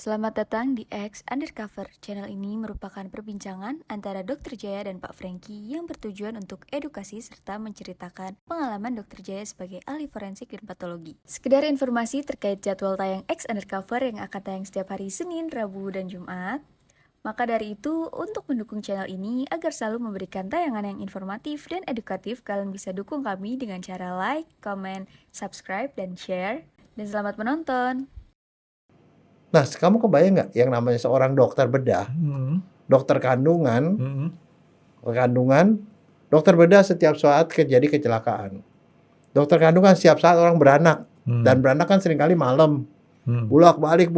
Selamat datang di X Undercover. Channel ini merupakan perbincangan antara Dr. Jaya dan Pak Franky yang bertujuan untuk edukasi serta menceritakan pengalaman Dr. Jaya sebagai ahli forensik dan patologi. Sekedar informasi terkait jadwal tayang X Undercover yang akan tayang setiap hari Senin, Rabu, dan Jumat. Maka dari itu, untuk mendukung channel ini agar selalu memberikan tayangan yang informatif dan edukatif, kalian bisa dukung kami dengan cara like, comment, subscribe, dan share. Dan selamat menonton! Nah, kamu kebayang nggak yang namanya seorang dokter bedah, dokter kandungan, dokter bedah setiap saat terjadi kecelakaan. Dokter kandungan setiap saat orang beranak, dan beranak kan seringkali malam, bolak-balik.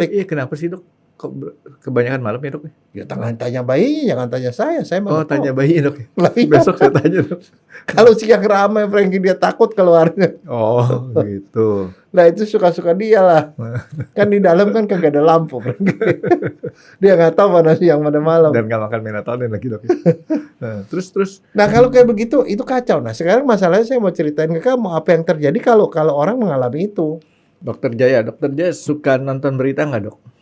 Iya, kenapa sih dok? Kok kebanyakan malam ya dok? Ya tanya bayinya, jangan tanya saya Oh, mau tanya tahu. bayi dok. Iya. Besok saya tanya dok. Kalau siang ramai, Franky dia takut keluarnya. Oh, gitu. Nah itu suka-suka dia lah. Kan di dalam kan kagak ada lampu, Franky. Dia nggak tahu mana siang mana malam. Dan nggak makan melatonin lagi dok. Nah, terus. Nah kalau kayak begitu itu kacau. Nah sekarang masalahnya saya mau ceritain ke kamu apa yang terjadi kalau orang mengalami itu. Dokter Jaya suka nonton berita nggak dok?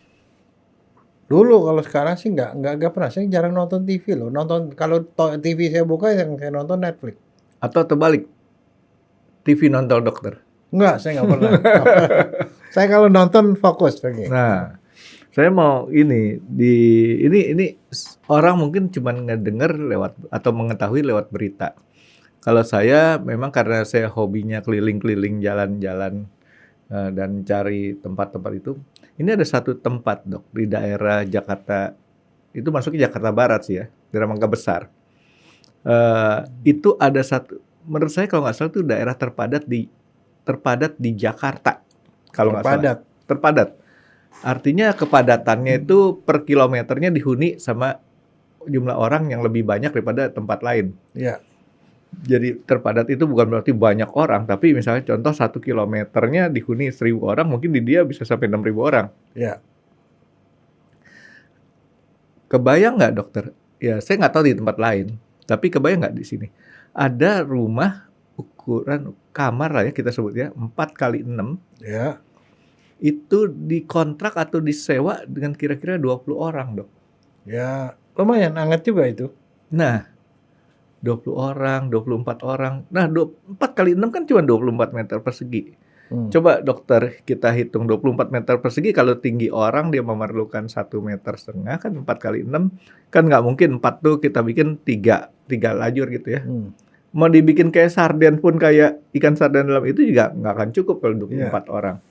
Dulu kalau sekarang sih nggak pernah. Saya jarang nonton TV loh. Kalau TV saya buka yang saya nonton Netflix. Atau terbalik? TV nonton dokter? Enggak, saya nggak pernah. Saya kalau nonton fokus Franky. Nah, saya mau ini orang mungkin cuma ngedenger lewat atau mengetahui lewat berita. Kalau saya memang karena saya hobinya keliling-keliling jalan-jalan dan cari tempat-tempat itu. Ini ada satu tempat dok di daerah Jakarta, itu masuknya Jakarta Barat sih ya, daerah Mangga Besar. Itu ada satu, menurut saya kalau nggak salah itu daerah terpadat di Jakarta. Kalau nggak salah. Terpadat. Artinya kepadatannya itu per kilometernya dihuni sama jumlah orang yang lebih banyak daripada tempat lain. Iya. Jadi terpadat itu bukan berarti banyak orang, tapi misalnya contoh 1 kilometernya dihuni 1.000 orang, mungkin di dia bisa sampai 6.000 orang. Iya. Kebayang nggak dokter? Ya saya nggak tahu di tempat lain, tapi kebayang nggak di sini? Ada rumah ukuran kamar lah ya kita sebut ya, 4x6. Ya. Itu dikontrak atau disewa dengan kira-kira 20 orang dok. Ya, lumayan hangat juga itu. Nah, 20 orang, 24 orang. Nah, 4x6 kan cuma 24 meter persegi. Coba dokter kita hitung 24 meter persegi, kalau tinggi orang dia memerlukan 1,5 meter, kan 4x6. Kan nggak mungkin 4 tuh kita bikin 3 lajur gitu ya. Mau dibikin kayak sarden pun kayak ikan sarden dalam itu juga nggak akan cukup kalau 24 orang.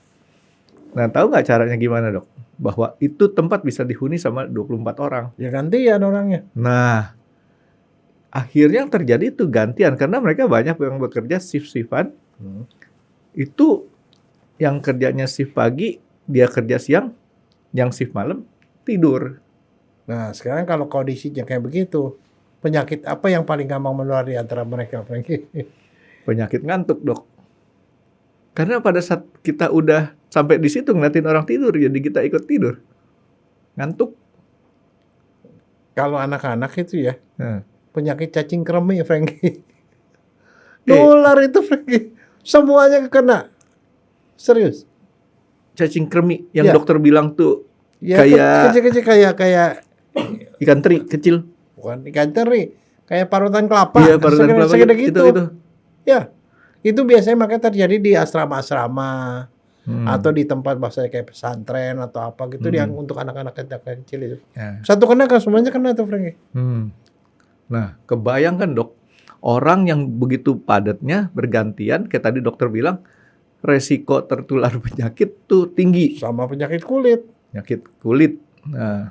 Nah, tahu nggak caranya gimana dok? Bahwa itu tempat bisa dihuni sama 24 orang. Ya gantian orangnya. Nah, akhirnya yang terjadi itu gantian karena mereka banyak yang bekerja shift-shiftan. Itu yang kerjanya shift pagi, dia kerja siang, yang shift malam tidur. Nah, sekarang kalau kondisinya kayak begitu, penyakit apa yang paling gampang menular di antara mereka, Franky? Penyakit ngantuk, dok. Karena pada saat kita udah sampai di situ ngeliatin orang tidur, jadi kita ikut tidur. Ngantuk. Kalau anak-anak itu ya, penyakit cacing kremi, Franky. Nular itu, Franky. Semuanya kena. Serius. Cacing kremi yang dokter bilang tuh ya, kayak kecil-kecil kayak ikan teri kecil. Bukan ikan teri, kayak parutan kelapa. Iya, parutan kelapa segede gitu. Itu. Ya. Itu biasanya makanya terjadi di asrama-asrama atau di tempat bahasa kayak pesantren atau apa gitu yang untuk anak-anak kecil itu. Ya. Satu kena kan semuanya kena tuh, Franky. Nah, kebayangkan dok, orang yang begitu padatnya bergantian, kayak tadi dokter bilang, resiko tertular penyakit tuh tinggi. Sama penyakit kulit. Penyakit kulit. Nah,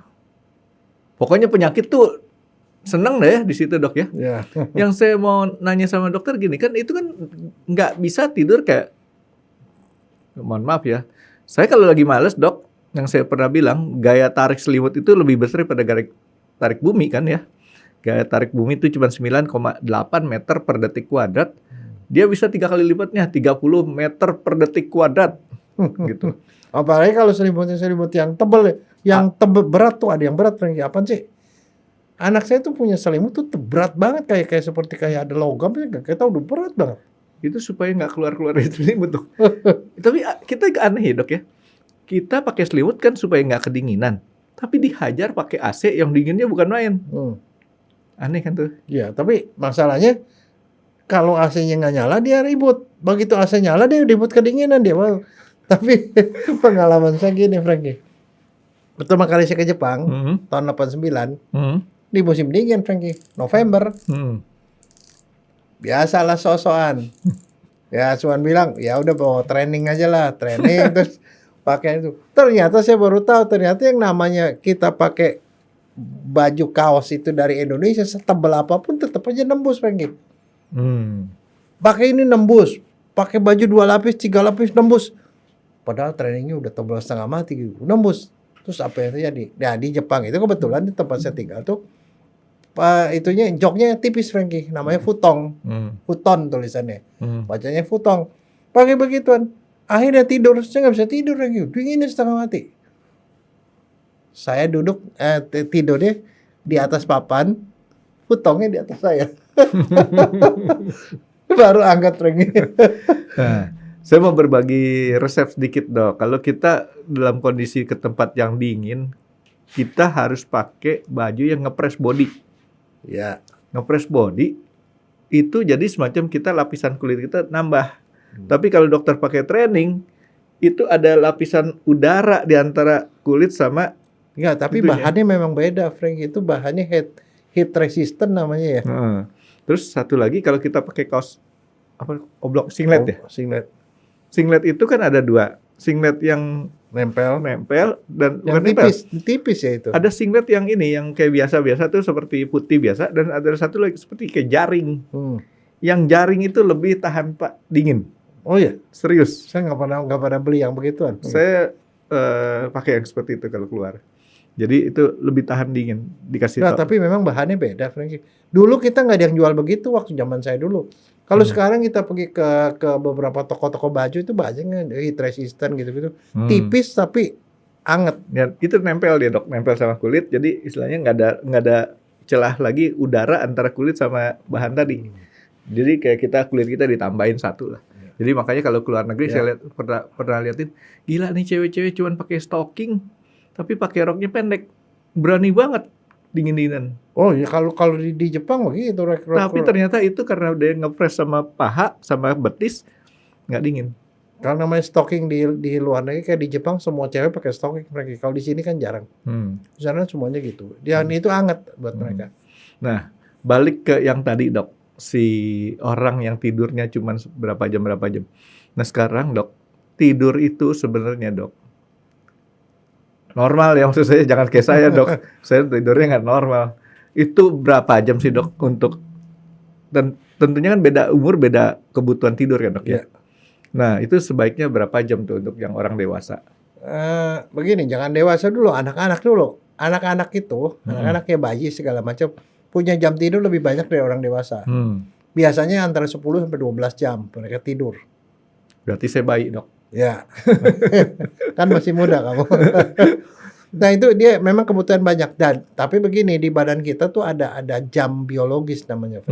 pokoknya penyakit tuh seneng deh di situ dok ya. Ya. Yang saya mau nanya sama dokter gini, kan itu kan nggak bisa tidur kayak, mohon maaf ya, saya kalau lagi males dok, yang saya pernah bilang, gaya tarik selimut itu lebih besar daripada gaya tarik bumi kan ya. Gaya tarik bumi itu cuma 9,8 meter per detik kuadrat. Dia bisa 3 kali lipatnya, 30 meter per detik kuadrat. Gitu. Apalagi kalau selimut yang tebal, yang berat tuh, ada yang berat, Franky. Apaan sih? Anak saya tuh punya selimut tuh berat banget, kayak seperti kayak ada logam, kita udah berat banget. Itu supaya nggak keluar dari selimut tuh. Tapi kita aneh ya dok ya. kita pakai selimut kan supaya nggak kedinginan. Tapi dihajar pakai AC yang dinginnya bukan main. Aneh kan tuh? Iya, tapi masalahnya kalau AC-nya nggak nyala dia ribut. Begitu AC nyala dia ribut kedinginan dia. Wow. Tapi pengalaman saya gini, Frankie. Pertama kali saya ke Jepang tahun 89 di musim dingin, Frankie, November. Biasalah so-soan. Ya cuman bilang ya udah bawa training aja lah, training terus pakai itu. Ternyata saya baru tahu ternyata yang namanya kita pakai baju kaos itu dari Indonesia setebal apapun tetap aja nembus, Frankie. Pakai ini nembus, pakai baju 2 lapis, 3 lapis nembus. Padahal trainingnya udah tebal setengah mati gitu, nembus. Terus apa yang terjadi? Nah di Jepang itu kebetulan di tempat saya tinggal tuh itunya joknya tipis, Frankie, namanya futong, futon tulisannya, bacanya futong. Pakai begituan, akhirnya tidur, saya nggak bisa tidur lagi, dinginnya setengah mati. Saya duduk tidurnya di atas papan, futongnya di atas saya. Baru angkat, Frankie. Nah, saya mau berbagi resep sedikit dok. Kalau kita dalam kondisi ke tempat yang dingin, kita harus pakai baju yang ngepres body. Ya, Ngepres body itu jadi semacam kita lapisan kulit kita nambah. Tapi kalau dokter pakai training itu ada lapisan udara di antara kulit sama enggak, tapi itunya. bahannya memang beda, Frank. Itu bahannya heat resistant namanya ya. Terus satu lagi kalau kita pakai kaos oblong singlet ya. Singlet itu kan ada 2. Singlet yang nempel dan yang bukan tipis ya itu. Ada singlet yang ini yang kayak biasa-biasa tuh seperti putih biasa dan ada satu lagi seperti kayak jaring. Yang jaring itu lebih tahan dingin. Oh ya, serius. Saya nggak pernah beli yang begituan. Saya pakai yang seperti itu kalau keluar. Jadi itu lebih tahan dingin dikasih tahu. Tapi memang bahannya beda, Frankie. Dulu kita nggak ada yang jual begitu waktu zaman saya dulu. Kalau sekarang kita pergi ke beberapa toko-toko baju itu bajunya heat resistant gitu-gitu. Tipis tapi anget. Ya, itu nempel dia dok, nempel sama kulit. Jadi istilahnya nggak ada celah lagi udara antara kulit sama bahan tadi. Jadi kayak kulit kita ditambahin satu lah. Jadi makanya kalau keluar negeri saya pernah liatin, gila nih cewek-cewek cuman pakai stocking tapi pakai roknya pendek. Berani banget dingin-dinginan. Oh ya kalau di Jepang begitu. Tapi ternyata itu karena dia ngepres sama paha sama betis nggak dingin. Kalau namanya stocking di luar negeri kayak di Jepang semua cewek pakai stocking mereka. Kalau di sini kan jarang. Di sana semuanya gitu. Dan itu anget buat mereka. Nah, balik ke yang tadi dok, si orang yang tidurnya cuma berapa jam. Nah sekarang dok, tidur itu sebenarnya dok normal ya, maksud saya jangan kayak saya dok. Saya tidurnya nggak normal. Itu berapa jam sih dok untuk, dan tentunya kan beda umur, beda kebutuhan tidur kan dok ya. Nah itu sebaiknya berapa jam tuh untuk yang orang dewasa? Begini, jangan dewasa dulu, anak-anak dulu. Anak-anak itu, anak-anaknya bayi segala macam punya jam tidur lebih banyak dari orang dewasa. Biasanya antara 10 sampai 12 jam mereka tidur. Berarti saya bayi dok. Ya, kan masih muda kamu. Nah itu dia memang kebutuhan banyak tapi begini di badan kita tuh ada jam biologis namanya.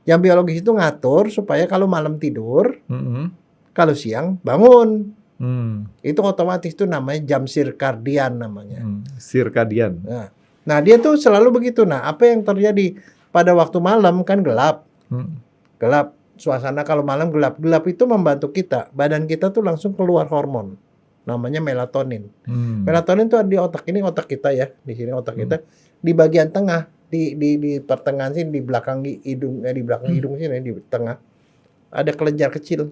Jam biologis itu ngatur supaya kalau malam tidur, kalau siang bangun. Itu otomatis tuh namanya jam sirkadian namanya. Sirkadian. Nah dia tuh selalu begitu. Nah apa yang terjadi pada waktu malam kan gelap, gelap. Suasana kalau malam gelap itu membantu kita. Badan kita tuh langsung keluar hormon. Namanya melatonin. Melatonin tuh di otak ini, otak kita ya. Di sini otak kita. Di bagian tengah. Di pertengahan sini, di belakang hidung. Di belakang hidung sini, di tengah. Ada kelenjar kecil.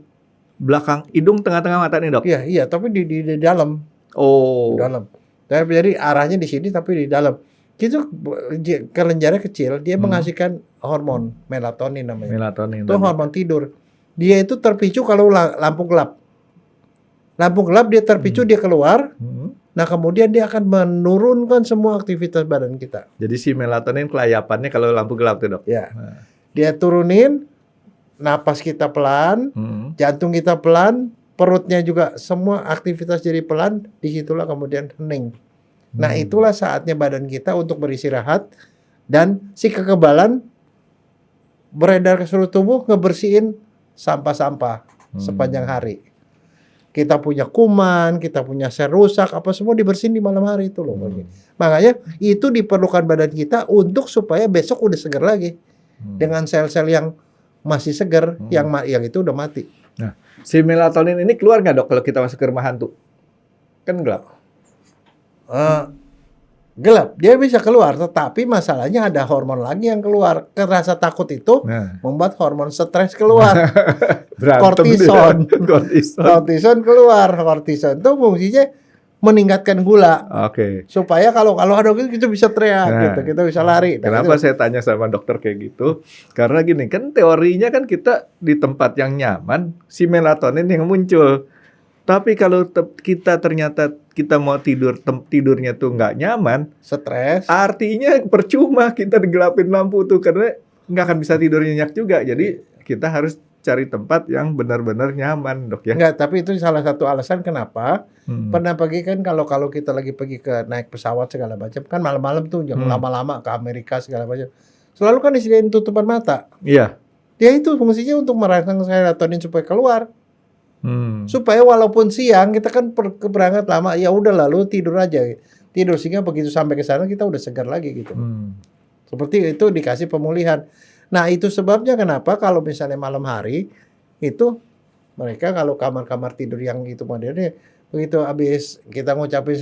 Belakang hidung, tengah-tengah mata nih dok? Iya. Tapi di dalam. Oh. Di dalam. Jadi arahnya di sini tapi di dalam. Itu kelenjarnya kecil, dia menghasilkan hormon melatonin namanya. Melatonin. Itu hormon tidur. Dia itu terpicu kalau lampu gelap. Lampu gelap dia terpicu, dia keluar. Nah kemudian dia akan menurunkan semua aktivitas badan kita. Jadi si melatonin kelayapannya kalau lampu gelap tuh dok? Ya. Dia turunin, napas kita pelan, jantung kita pelan, perutnya juga semua aktivitas jadi pelan. Disitulah kemudian hening. Nah itulah saatnya badan kita untuk beristirahat dan si kekebalan beredar ke seluruh tubuh ngebersihin sampah-sampah sepanjang hari. kita punya kuman, kita punya sel rusak, apa semua dibersihin di malam hari itu loh. Makanya itu diperlukan badan kita untuk supaya besok udah segar lagi. Dengan sel-sel yang masih segar, yang itu udah mati. Nah, si melatonin ini keluar nggak dok kalau kita masuk ke rumah hantu? Kan gelap. Gelap, dia bisa keluar, tetapi masalahnya ada hormon lagi yang keluar. Rasa takut itu membuat hormon stres keluar. Kortison. Kortison keluar. Kortison itu fungsinya meningkatkan gula. Supaya kalau ada gitu kita bisa teriak, gitu, kita bisa lari. Kenapa saya tanya sama dokter kayak gitu? Karena gini, kan teorinya kan kita di tempat yang nyaman, si melatonin yang muncul. Tapi kalau kita ternyata kita mau tidurnya tuh nggak nyaman, stres, artinya percuma kita digelapin lampu tuh karena nggak akan bisa tidur nyenyak juga. Jadi kita harus cari tempat yang benar-benar nyaman, dok ya. Nggak, tapi itu salah satu alasan kenapa. Pernah pergi kan kalau kita lagi pergi ke naik pesawat segala macam kan malam-malam tuh jangan lama-lama ke Amerika segala macam. Selalu kan disediain tutupan mata. Iya. Dia itu fungsinya untuk merangsang melatonin supaya keluar. Supaya walaupun siang kita kan berangkat lama, ya udah lalu tidur aja. Tidur sehingga begitu sampai ke sana kita udah segar lagi gitu. Seperti itu dikasih pemulihan. Nah, itu sebabnya kenapa kalau misalnya malam hari itu mereka kalau kamar-kamar tidur yang itu modelnya begitu habis kita ngucapin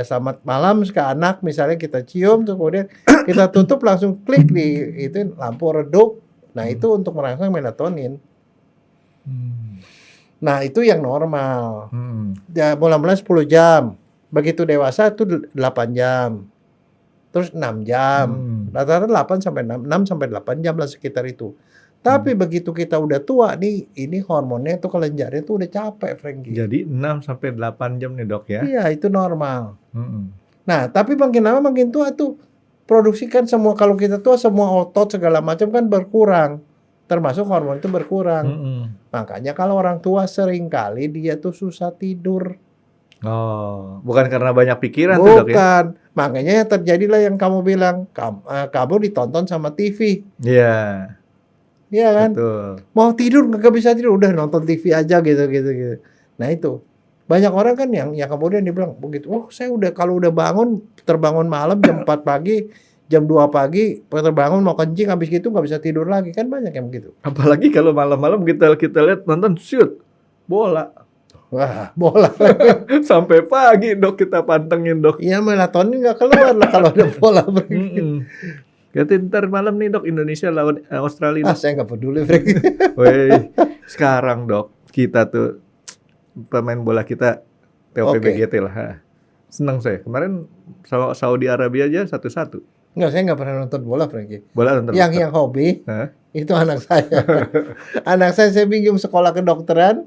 selamat malam ke anak misalnya kita cium terus kemudian kita tutup langsung klik di itu lampu redup. Nah, itu untuk merangsang melatonin. Nah, itu yang normal. Ya, mula-mula 10 jam. Begitu dewasa itu 8 jam. Terus 6 jam. Rata-rata 8 sampai 6 sampai 8 jam lah sekitar itu. Tapi begitu kita udah tua nih, ini hormonnya tuh kelenjarnya tuh udah capek, Frankie. Jadi 6 sampai 8 jam nih, Dok ya. Iya, itu normal. Nah, tapi makin lama makin tua tuh produksikan semua kalau kita tua semua otot segala macam kan berkurang. Termasuk hormon itu berkurang. Makanya kalau orang tua sering kali dia tuh susah tidur. Oh, bukan karena banyak pikiran bukan. Tuh, Dok ya? Bukan. Makanya terjadilah yang kamu bilang, kamu ditonton sama TV. Iya. Iya kan? Betul. Mau tidur nggak bisa tidur, udah nonton TV aja gitu. Nah itu. Banyak orang kan yang kemudian dibilang begitu, saya kalau udah terbangun malam jam 4 pagi, jam 2 pagi, terbangun mau kencing, habis gitu nggak bisa tidur lagi. Kan banyak yang begitu. Apalagi kalau malam-malam kita lihat nonton shoot bola. Wah, bola. Sampai pagi, Dok, kita pantengin, Dok. Iya, melatonin nggak keluar lah kalau ada bola begitu. Berarti ntar malam nih, Dok, Indonesia lawan Australia. Saya nggak peduli, Frank. Woi, sekarang, Dok, kita tuh pemain bola kita TOP-BGT lah. Senang saya. Kemarin Saudi Arabia aja 1-1. Enggak, saya nggak pernah nonton bola, Frankie. Bola nonton. Yang hobi, itu anak saya. Anak saya pinjam sekolah kedokteran.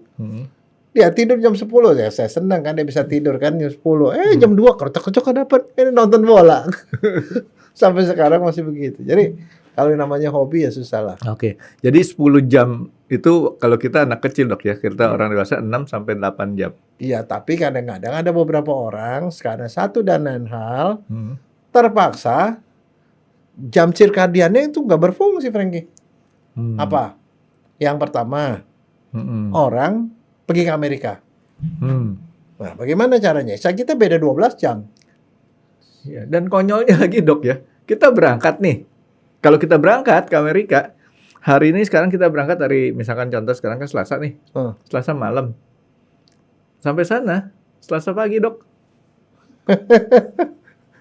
Dia tidur jam 10 ya. Saya senang kan dia bisa tidur kan jam 10. Jam 2 kercok-kercok dapat. Ini nonton bola. Sampai sekarang masih begitu. Jadi kalau namanya hobi ya susah lah. Oke. Jadi 10 jam itu kalau kita anak kecil, Dok ya. Kita orang dewasa 6 sampai 8 jam. Iya, tapi kadang-kadang ada beberapa orang karena satu dan lain hal terpaksa jam sirkadiannya itu nggak berfungsi, Frankie. Apa? Yang pertama, orang pergi ke Amerika. Nah, bagaimana caranya? Kita beda 12 jam. Ya, dan konyolnya lagi, Dok ya. Kita berangkat nih. Kalau kita berangkat ke Amerika, hari ini sekarang kita berangkat dari, misalkan contoh sekarang kan Selasa nih. Selasa malam. Sampai sana, Selasa pagi, Dok.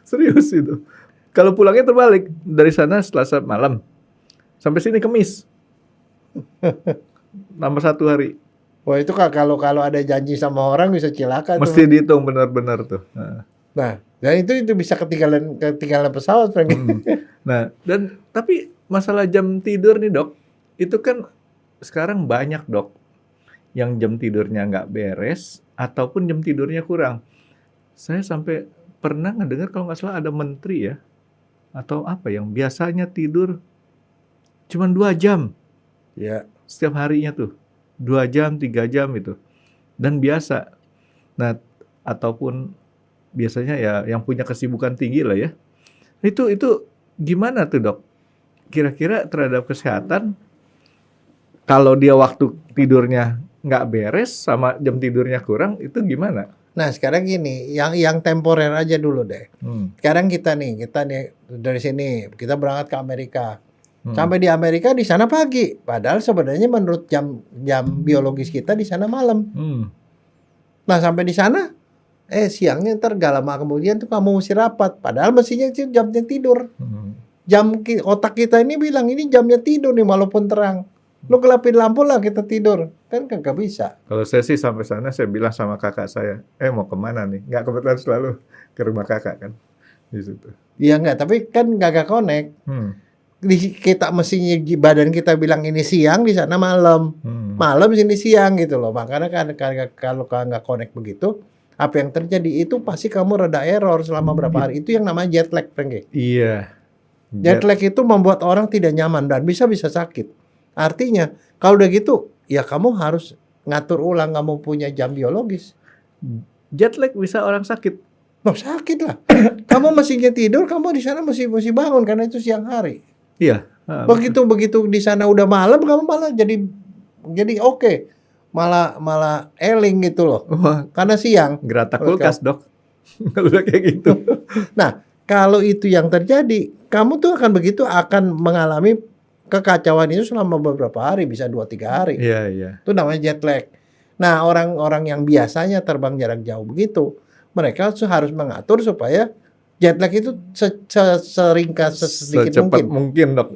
Serius itu. Kalau pulangnya terbalik. Dari sana Selasa malam. Sampai sini Kamis. Nambah 1 hari. Wah, itu kalau ada janji sama orang bisa cilaka. Mesti dihitung benar-benar tuh. Nah, dan itu bisa ketinggalan pesawat, Frank. Nah, tapi masalah jam tidur nih, Dok, itu kan sekarang banyak, Dok, yang jam tidurnya nggak beres ataupun jam tidurnya kurang. Saya sampai pernah ngedengar kalau nggak salah ada menteri ya atau apa yang biasanya tidur cuma 2 jam. Ya. Setiap harinya tuh 2 jam, 3 jam itu. Dan biasa. Nah, ataupun biasanya ya yang punya kesibukan tinggi lah ya. Itu gimana tuh, Dok? Kira-kira terhadap kesehatan kalau dia waktu tidurnya nggak beres sama jam tidurnya kurang, itu gimana? Nah sekarang gini, yang temporer aja dulu deh. Sekarang kita nih dari sini kita berangkat ke Amerika. Sampai di Amerika di sana pagi, padahal sebenarnya menurut jam biologis kita di sana malam. Nah sampai di sana, siangnya ntar gak lama kemudian tuh kamu mesti rapat, padahal mestinya itu jamnya tidur. Otak kita ini bilang ini jamnya tidur nih walaupun terang. Lu gelapin lampu lah kita tidur, kan kagak bisa. Kalau saya sih sampai sana saya bilang sama kakak saya, mau kemana nih? Nggak kebetulan selalu ke rumah kakak kan di situ. Iya enggak, tapi kan kagak connect. Kita mestinya badan kita bilang ini siang, di sana malam. Malam sini siang gitu loh. Makanya kan kalau nggak connect begitu, apa yang terjadi itu pasti kamu rada error selama berapa hari. Itu yang namanya jet lag, Frankie. Iya. Jet lag itu membuat orang tidak nyaman dan bisa sakit. Artinya kalau udah gitu, ya kamu harus ngatur ulang, kamu punya jam biologis. Jet lag bisa orang sakit. Loh sakit lah. Kamu mestinya tidur, kamu di sana mesti bangun karena itu siang hari. Iya. Begitu di sana udah malam, kamu malah jadi oke. Malah eling gitu loh. Karena siang. Gerata kulkas, Dok. Kalau udah kayak gitu. Nah, kalau itu yang terjadi, kamu tuh akan mengalami kekacauan itu selama beberapa hari, bisa 2-3 hari. Iya. Itu namanya jet lag. Nah, orang-orang yang biasanya terbang jarak jauh begitu, mereka harus mengatur supaya jet lag itu sedikit secepat mungkin, Dok.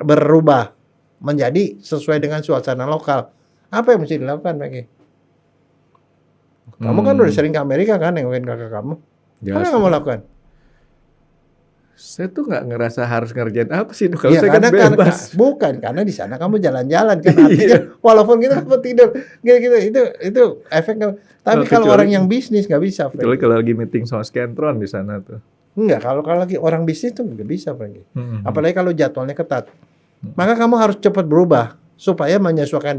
Berubah menjadi sesuai dengan suasana lokal. Apa yang mesti dilakukan, Meki? Kamu kan udah sering ke Amerika kan, yang kakak kamu. Apa yang kamu lakukan? Saya tuh nggak ngerasa harus ngerjain apa sih, kalau ya, saya kan bebas. Bukan, karena di sana kamu jalan-jalan kan, artinya walaupun kita tidur, itu efek. Tapi kalau orang yang bisnis nggak bisa. Kecuali kalau lagi meeting sama skentron di sana tuh. Enggak, kalau lagi orang bisnis tuh nggak bisa, Frankie. Apalagi kalau jadwalnya ketat. Maka kamu harus cepat berubah supaya menyesuaikan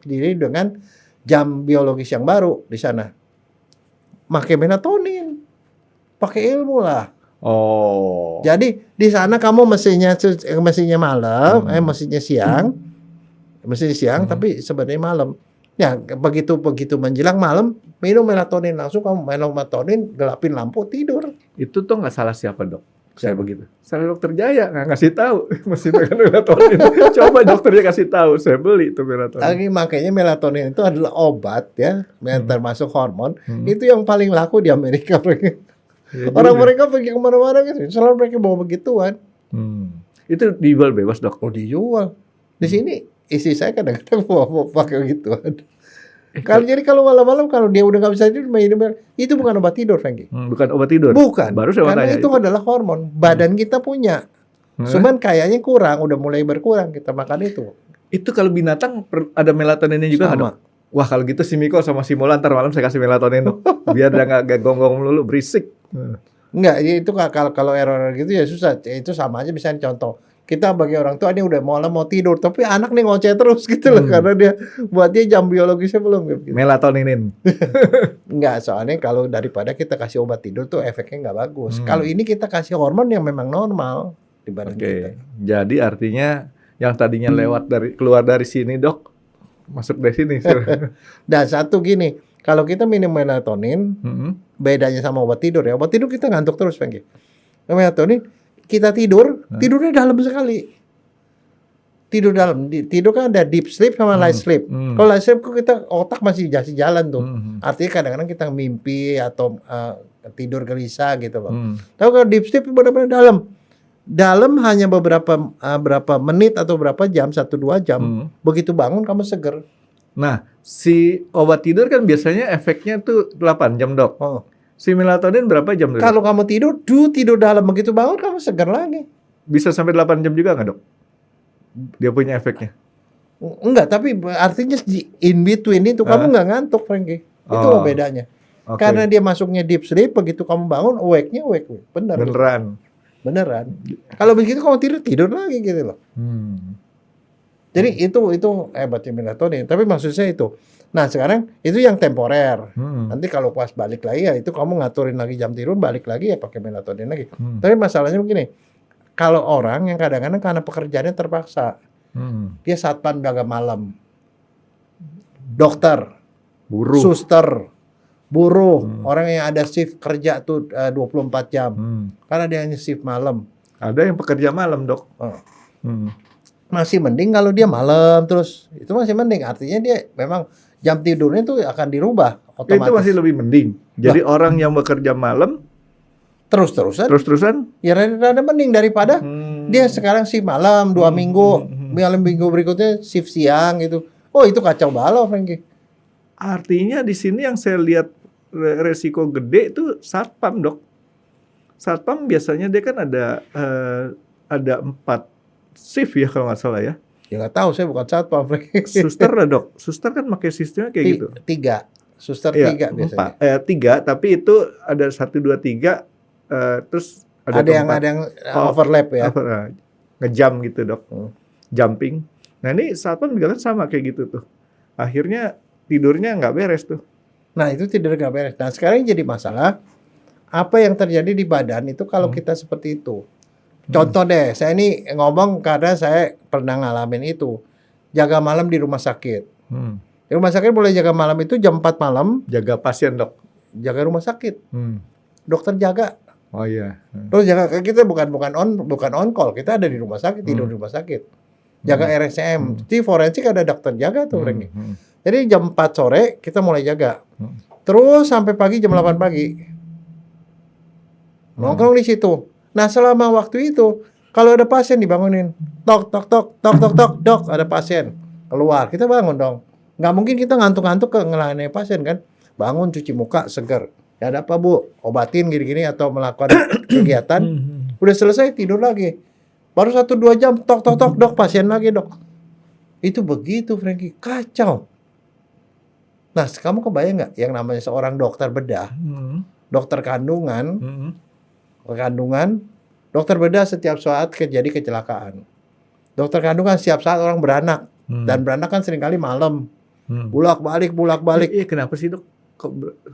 diri dengan jam biologis yang baru di sana. Pakai melatonin, pakai ilmu lah. Oh. Jadi di sana kamu mestinya malam, mestinya siang, tapi sebenarnya malam. Ya begitu menjelang malam, minum melatonin langsung, kamu minum melatonin, gelapin lampu, tidur. Itu tuh nggak salah siapa, Dok? Saya begitu. Salah Dokter Jaya nggak ngasih tahu mesti makan melatonin. Coba dokternya kasih tahu, saya beli tuh melatonin. Makanya melatonin itu adalah obat ya, termasuk hormon. Itu yang paling laku di Amerika. Ya, orang mereka pergi kemana-mana kan, selalu mereka bawa begituan. Itu dijual bebas, Dok? Oh, dijual. Di sini istri saya kadang-kadang bawa pakai begituan. Kalau malam-malam kalau dia udah nggak bisa tidur, itu bukan obat tidur, Frankie. Bukan obat tidur. Bukan. Baru saya karena itu adalah hormon. Badan kita punya. Cuman kayaknya kurang, udah mulai berkurang kita makan itu. Itu kalau binatang ada melatoninnya juga nggak, Dok? Wah, kalau gitu si Miko sama si Mola ntar malam saya kasih melatonin, Dok. Biar dia nggak gonggong melulu, berisik. Enggak, itu kalau error gitu ya susah. Itu sama aja misalnya contoh. Kita bagi orang tua ini udah mau tidur, tapi anak nih ngoceh terus gitu loh, karena buat dia jam biologisnya belum gitu. Melatoninin. Enggak, soalnya kalau daripada kita kasih obat tidur tuh efeknya nggak bagus. Kalau ini kita kasih hormon yang memang normal di badan kita. Jadi artinya yang tadinya keluar dari sini, Dok, masuk dari sini. Dan satu gini, kalau kita minum melatonin, bedanya sama obat tidur ya. Obat tidur kita ngantuk terus, Frankie. Melatonin kita tidurnya dalam sekali. Tidur kan ada deep sleep sama light sleep. Kalau light sleep kita otak masih jalan tuh. Artinya kadang-kadang kita mimpi atau tidur gelisah gitu loh. Tapi kalau deep sleep benar-benar dalam. Dalam hanya berapa menit atau berapa jam, 1-2 jam. Begitu bangun kamu seger. Nah, si obat tidur kan biasanya efeknya tuh 8 jam, Dok. Si melatonin berapa jam dulu? Kalau kamu tidur dalam, begitu bangun kamu segar lagi. Bisa sampai 8 jam juga nggak, Dok? Dia punya efeknya? Enggak, tapi artinya in between itu kamu nggak ngantuk, Frankie. Itu loh bedanya. Karena dia masuknya deep sleep, begitu kamu bangun, awake-nya awake. Beneran. Kalau begitu kamu tidur lagi gitu loh. Jadi itu hebatnya melatonin. Tapi maksud saya itu. Nah sekarang itu yang temporer. Nanti kalau pas balik lagi ya itu kamu ngaturin lagi jam tidur, balik lagi ya pakai melatonin lagi. Tapi masalahnya begini, kalau orang yang kadang-kadang karena pekerjaannya terpaksa, dia satpam jaga malam, dokter, Buruh. suster, buruh, orang yang ada shift kerja tuh 24 jam. Karena dia hanya shift malam. Ada yang pekerja malam, Dok. Oh. Hmm. Masih mending kalau dia malam terus. Itu masih mending. Artinya dia memang jam tidurnya itu akan dirubah otomatis. Itu masih lebih mending. Jadi orang yang bekerja malam terus-terusan ya rada mending daripada dia sekarang shift malam 2 minggu, minggu berikutnya shift siang gitu. Oh, itu kacau balau, Frankie. Artinya di sini yang saya lihat resiko gede itu satpam, Dok. Satpam biasanya dia kan ada 4 shift ya kalau nggak salah ya. Ya nggak tahu, saya bukan satpam, Frankie. Suster lah, Dok. Suster kan pakai sistemnya kayak gitu. 3. Suster Ya, 3 biasanya. 3, tapi itu ada 1, 2, 3, terus ada yang overlap ya. Ngejam gitu, Dok. Jumping. Nah ini satpam juga kan sama kayak gitu tuh. Akhirnya tidurnya nggak beres tuh. Nah itu tidur nggak beres. Nah sekarang jadi masalah, apa yang terjadi di badan itu kalau kita seperti itu. Contoh deh, saya ini ngomong karena saya pernah ngalamin itu. Jaga malam di rumah sakit. Di rumah sakit boleh jaga malam itu jam 4 malam. Jaga pasien, Dok. Jaga rumah sakit. Dokter jaga. Oh iya. Terus jaga, kita bukan on call, kita ada di rumah sakit, tidur di rumah sakit. Jaga RSCM. Di forensik ada dokter jaga tuh, Frankie. Jadi jam 4 sore kita mulai jaga. Terus sampai pagi jam 8 pagi. Nongkrong di situ. Nah, selama waktu itu kalau ada pasien dibangunin. Tok tok tok tok tok tok, dok, ada pasien. Keluar, kita bangun dong. Nggak mungkin kita ngantuk-ngantuk ke ngelayani pasien kan. Bangun, cuci muka, seger. Ya ada apa, Bu? Obatin gini-gini atau melakukan kegiatan. Udah selesai, tidur lagi. Baru 1-2 jam, tok tok tok, dok, pasien lagi, dok. Itu begitu, Frankie. Kacau. Nah, kamu kebayang nggak yang namanya seorang dokter bedah, dokter kandungan, dokter bedah setiap saat terjadi kecelakaan. Dokter kandungan setiap saat orang beranak, dan beranak kan seringkali malam, bulak-balik. Iya, kenapa sih, Dok? Kok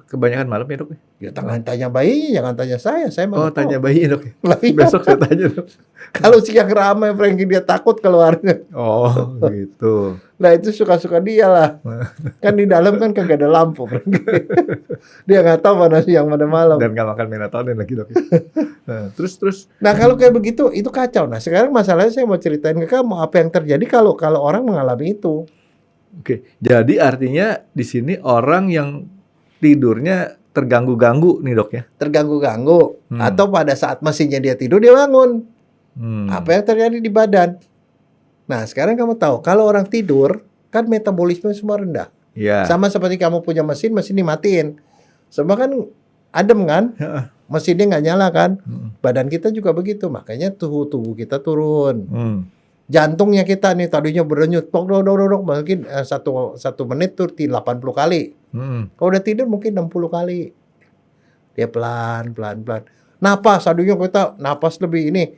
kebanyakan malam ya, Dok? Ya tanya bayinya, jangan tanya saya. Oh, tanya bayinya, Dok. Iya. Besok saya tanya, Dok. Kalau siang ramai, Frankie, dia takut keluarnya. Oh, gitu. Nah, itu suka-suka dia lah. Kan di dalam kan kagak ada lampu, Frankie. Dia nggak tahu mana siang mana malam. Dan nggak makan melatonin lagi, Dok. Nah, terus. Nah, kalau kayak begitu, itu kacau. Nah, sekarang masalahnya saya mau ceritain ke kamu apa yang terjadi kalau orang mengalami itu. Oke, jadi artinya di sini orang yang tidurnya terganggu-ganggu nih, Dok ya? Terganggu-ganggu. Atau pada saat mesinnya dia tidur, dia bangun. Apa yang terjadi di badan? Nah, sekarang kamu tahu, kalau orang tidur, kan metabolisme semua rendah. Iya. Sama seperti kamu punya mesin dimatiin. Semua kan adem kan? Mesinnya nggak nyala kan? Badan kita juga begitu. Makanya tubuh kita turun. Jantungnya kita nih tadinya berdenyut, mungkin satu menit tuh 80 kali. Kalau udah tidur mungkin 60 kali. Dia pelan. Napas, tadinya kita napas lebih ini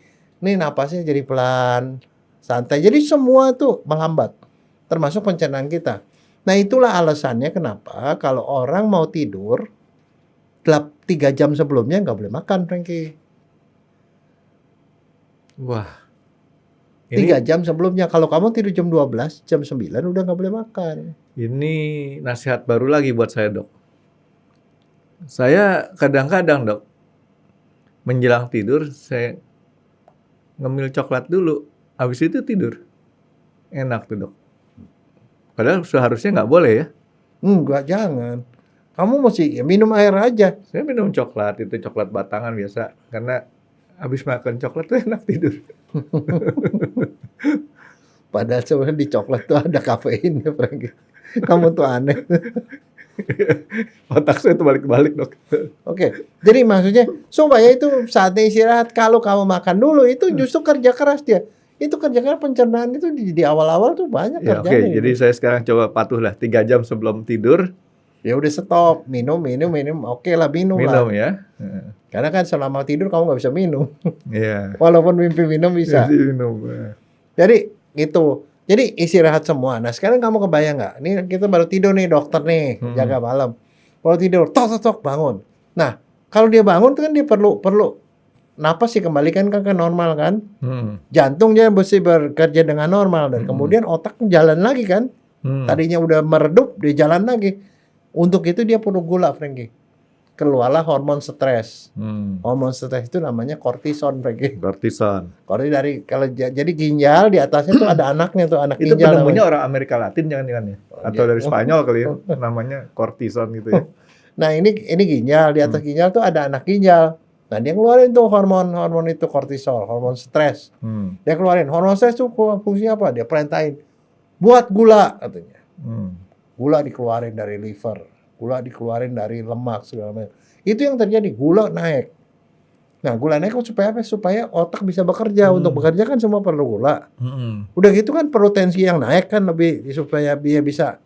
napasnya jadi pelan, santai. Jadi semua tuh melambat, termasuk pencernaan kita. Nah, itulah alasannya kenapa kalau orang mau tidur 3 jam sebelumnya nggak boleh makan, Frankie. Wah. 3 jam sebelumnya. Kalau kamu tidur jam 12, jam 9 udah nggak boleh makan. Ini nasihat baru lagi buat saya, Dok. Saya kadang-kadang, Dok, menjelang tidur saya ngemil coklat dulu, habis itu tidur. Enak tuh, Dok. Padahal seharusnya nggak boleh ya. Enggak, jangan. Kamu mesti minum air aja. Saya minum coklat, itu coklat batangan biasa. Karena habis makan coklat tuh enak tidur. Padahal sebenarnya di coklat tuh ada kafeinnya, Frankie. Kamu tuh aneh. Otak saya tuh balik-balik, Dok. Oke. Jadi maksudnya supaya itu saatnya istirahat. Kalau kamu makan dulu itu justru kerja keras dia. Itu kerja keras pencernaan itu di awal-awal tuh banyak Ya, kerjanya. Oke, jadi saya sekarang coba patuhlah 3 jam sebelum tidur. Ya udah stop, minum. Oke lah, minum lah. Minum ya. Karena kan selama tidur kamu nggak bisa minum. Iya. Walaupun mimpi minum bisa. Jadi minum. Jadi gitu. Jadi istirahat semua. Nah sekarang kamu kebayang nggak? Ini kita baru tidur nih, dokter nih, jaga malam. Kalau tidur, tok bangun. Nah kalau dia bangun kan dia perlu napas dikembalikan ke normal kan. Jantungnya mesti bekerja dengan normal dan kemudian otak jalan lagi kan. Tadinya udah meredup, dia jalan lagi. Untuk itu dia perlu gula, Frankie. Keluarlah hormon stres. Hormon stres itu namanya kortison, Frankie. Kortison. Dari kalau jadi ginjal di atasnya tuh ada anaknya tuh, anak Itu ginjal. penemunya orang Amerika Latin jangan-jangan ya? Atau dari Spanyol kali ya, namanya kortison gitu ya. Nah, ini ginjal, di atas ginjal tuh ada anak ginjal. Nah, dia keluarin tuh hormon itu kortisol, hormon stres. Dia keluarin hormon stres tuh fungsinya apa? Dia perintahin buat gula katanya. Gula dikeluarin dari liver, gula dikeluarin dari lemak segala macam. Itu yang terjadi, gula naik. Nah, gula naik supaya apa? Supaya otak bisa bekerja. Untuk bekerja kan semua perlu gula. Udah gitu kan perlu tensi yang naik kan lebih supaya dia bisa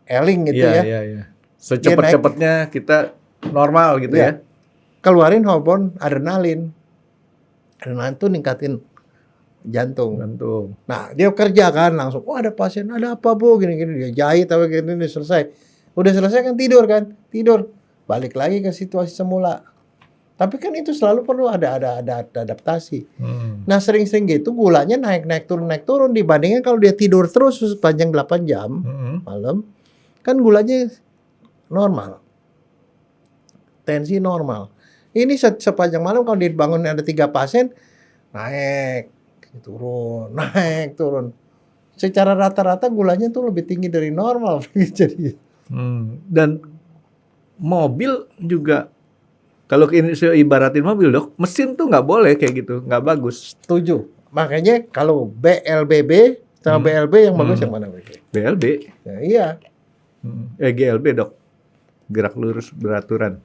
eling gitu ya. Iya. Secepat-cepatnya kita normal gitu ya. Keluarin hormon adrenalin. Adrenalin itu ningkatin jantung. Nah, dia kerja kan langsung. Oh, ada pasien, ada apa Bu? Gini-gini dia jahit apa gini selesai. Udah selesai kan tidur kan? Tidur. Balik lagi ke situasi semula. Tapi kan itu selalu perlu ada adaptasi. Nah, sering-sering gitu gulanya naik turun dibandingkan kalau dia tidur terus sepanjang 8 jam malam, kan gulanya normal. Tensi normal. Ini sepanjang malam kalau dibangun ada 3 pasien, naik turun. Secara rata-rata gulanya tuh lebih tinggi dari normal. Jadi. Dan mobil juga, kalau ini saya ibaratin mobil Dok, mesin tuh nggak boleh kayak gitu, nggak bagus. Setuju. Makanya kalau BLBB sama BLB yang bagus yang mana? BLB? Ya, iya. GLB Dok, gerak lurus beraturan.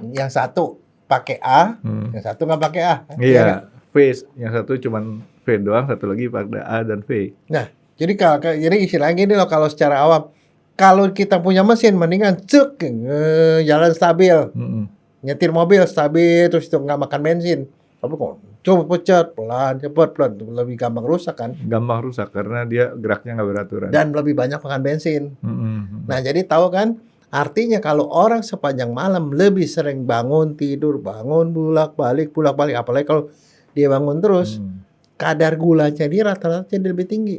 Yang satu pakai A, yang satu nggak pakai A. Iya, V. Yang satu cuman V doang, satu lagi pakai A dan V. Nah, jadi istilahnya gini loh kalau secara awam, kalau kita punya mesin mendingan jalan stabil, nyetir mobil stabil terus itu nggak makan bensin. Tapi kok coba pecat pelan, lebih gampang rusak kan? Gampang rusak karena dia geraknya nggak beraturan. Dan lebih banyak makan bensin. Nah, jadi tahu kan? Artinya kalau orang sepanjang malam lebih sering bangun tidur, bangun bolak-balik, apalagi kalau dia bangun terus, kadar gulanya dia rata-rata jadi lebih tinggi.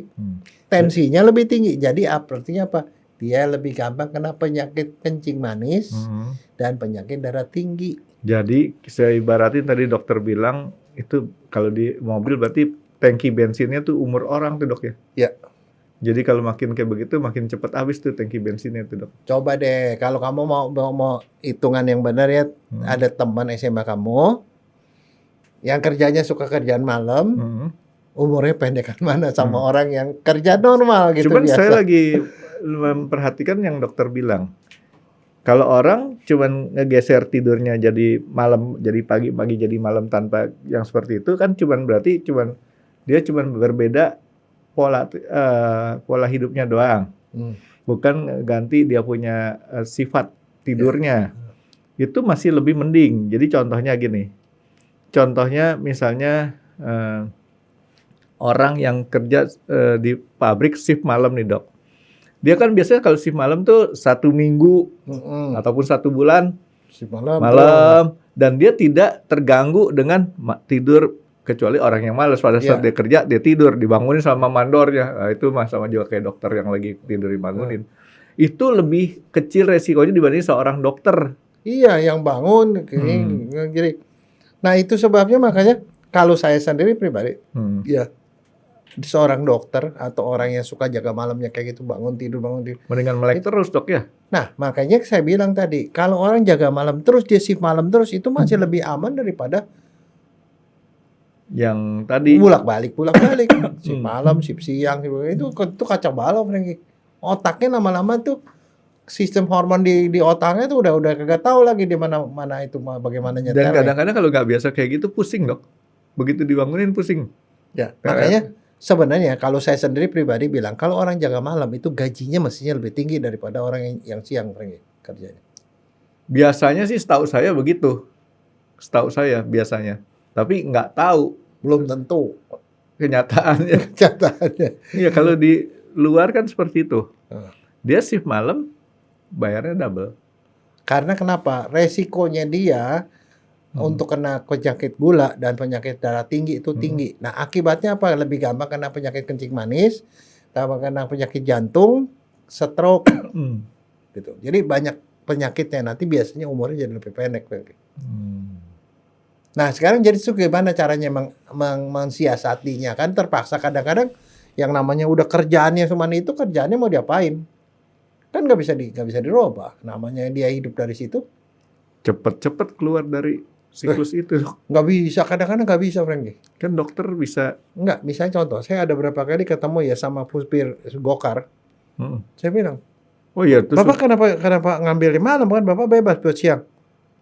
Tensinya lebih tinggi. Jadi artinya apa? Dia lebih gampang kena penyakit kencing manis dan penyakit darah tinggi. Jadi saya ibaratin tadi dokter bilang itu kalau di mobil berarti tangki bensinnya tuh umur orang tuh Dok ya? Ya. Jadi kalau makin kayak begitu makin cepat habis tuh tangki bensinnya tuh Dok. Coba deh kalau kamu mau hitungan yang benar ya, ada teman SMA kamu yang kerjanya suka kerjaan malam, umurnya pendekan mana sama orang yang kerja normal gitu. Cuman biasa. saya lagi memperhatikan yang dokter bilang, kalau orang cuman ngegeser tidurnya jadi malam, jadi pagi jadi malam tanpa yang seperti itu kan berarti dia berbeda pola hidupnya doang. Bukan ganti dia punya sifat tidurnya. Itu masih lebih mending. Jadi contohnya gini. Contohnya misalnya orang yang kerja di pabrik shift malam nih Dok. Dia kan biasanya kalau shift malam tuh 1 minggu ataupun 1 bulan shift malam dan dia tidak terganggu dengan tidur kecuali orang yang malas pada saat dia kerja dia tidur dibangunin sama mandornya. Nah, itu sama juga kayak dokter yang lagi tidur dibangunin. Itu lebih kecil resikonya dibanding seorang dokter. Iya, yang bangun jadi. Nah, itu sebabnya makanya kalau saya sendiri pribadi ya seorang dokter atau orang yang suka jaga malamnya kayak gitu bangun tidur mendingan melek terus Dok ya. Nah, makanya saya bilang tadi kalau orang jaga malam terus dia shift malam terus itu masih lebih aman daripada yang tadi bolak-balik shift malam shift siang itu kacau balau Frankie. Otaknya lama-lama tuh sistem hormon di otaknya tuh udah kagak tahu lagi di mana itu bagaimana nyetelnya. Dan kadang-kadang kalau nggak biasa kayak gitu pusing Dok. Begitu dibangunin pusing. Ya, makanya sebenarnya kalau saya sendiri pribadi bilang kalau orang jaga malam itu gajinya mestinya lebih tinggi daripada orang yang siang kerjanya. Biasanya sih setahu saya begitu. Setahu saya biasanya. Tapi nggak tahu. Belum tentu. Kenyataannya. Iya kalau di luar kan seperti itu. Dia shift malam bayarnya double. Karena kenapa? Resikonya dia untuk kena penyakit gula dan penyakit darah tinggi itu tinggi. Nah, akibatnya apa? Lebih gampang kena penyakit kencing manis, tambah kena penyakit jantung, stroke Hmm. gitu. Jadi banyak penyakitnya, nanti biasanya umurnya jadi lebih pendek. Nah sekarang jadi gimana caranya mensiasatinya, kan terpaksa kadang-kadang yang namanya udah kerjaannya cuma itu, kerjaannya mau diapain? Kan nggak bisa dirubah, namanya dia hidup dari situ. Cepet-cepet keluar dari siklus itu. Nggak bisa, kadang-kadang nggak bisa, Franky. Kan dokter bisa. Nggak, misalnya contoh, saya ada berapa kali ketemu ya sama supir gokar. Saya bilang, Oh iya, terus Bapak kenapa ngambil di malam, kan Bapak bebas buat siang.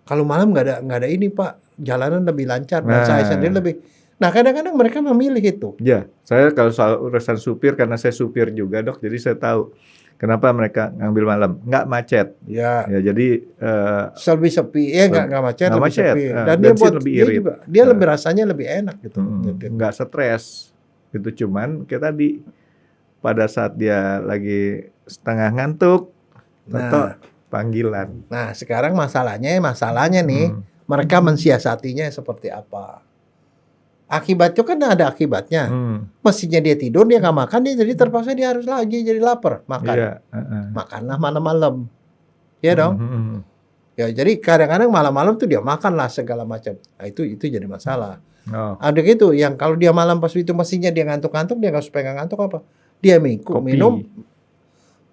Kalau malam nggak ada ini Pak, jalanan lebih lancar dan saya sendiri lebih. Nah kadang-kadang mereka memilih itu. ya, saya kalau soal urusan supir, karena saya supir juga dok, jadi saya tahu kenapa mereka ngambil malam, nggak macet. Ya, Ya jadi lebih sepi, ya nggak macet, nggak lebih macet. sepi. Dan dia Bensin buat lebih dia irit. juga, dia lebih rasanya lebih enak gitu. nggak stres. Itu cuman kita pada saat dia lagi setengah ngantuk, atau panggilan. Nah sekarang masalahnya nih, mereka mensiasatinya seperti apa? Akibatnya kan ada akibatnya. Mestinya dia tidur, dia nggak makan, dia jadi terpaksa dia harus lagi jadi lapar makan. Iya. Makanlah malam-malam, ya dong. Ya jadi kadang-kadang malam-malam tuh dia makan lah segala macam. Nah itu jadi masalah. Ada gitu, yang kalau dia malam pas itu mestinya dia ngantuk-ngantuk, dia nggak supaya nggak ngantuk apa? Dia minum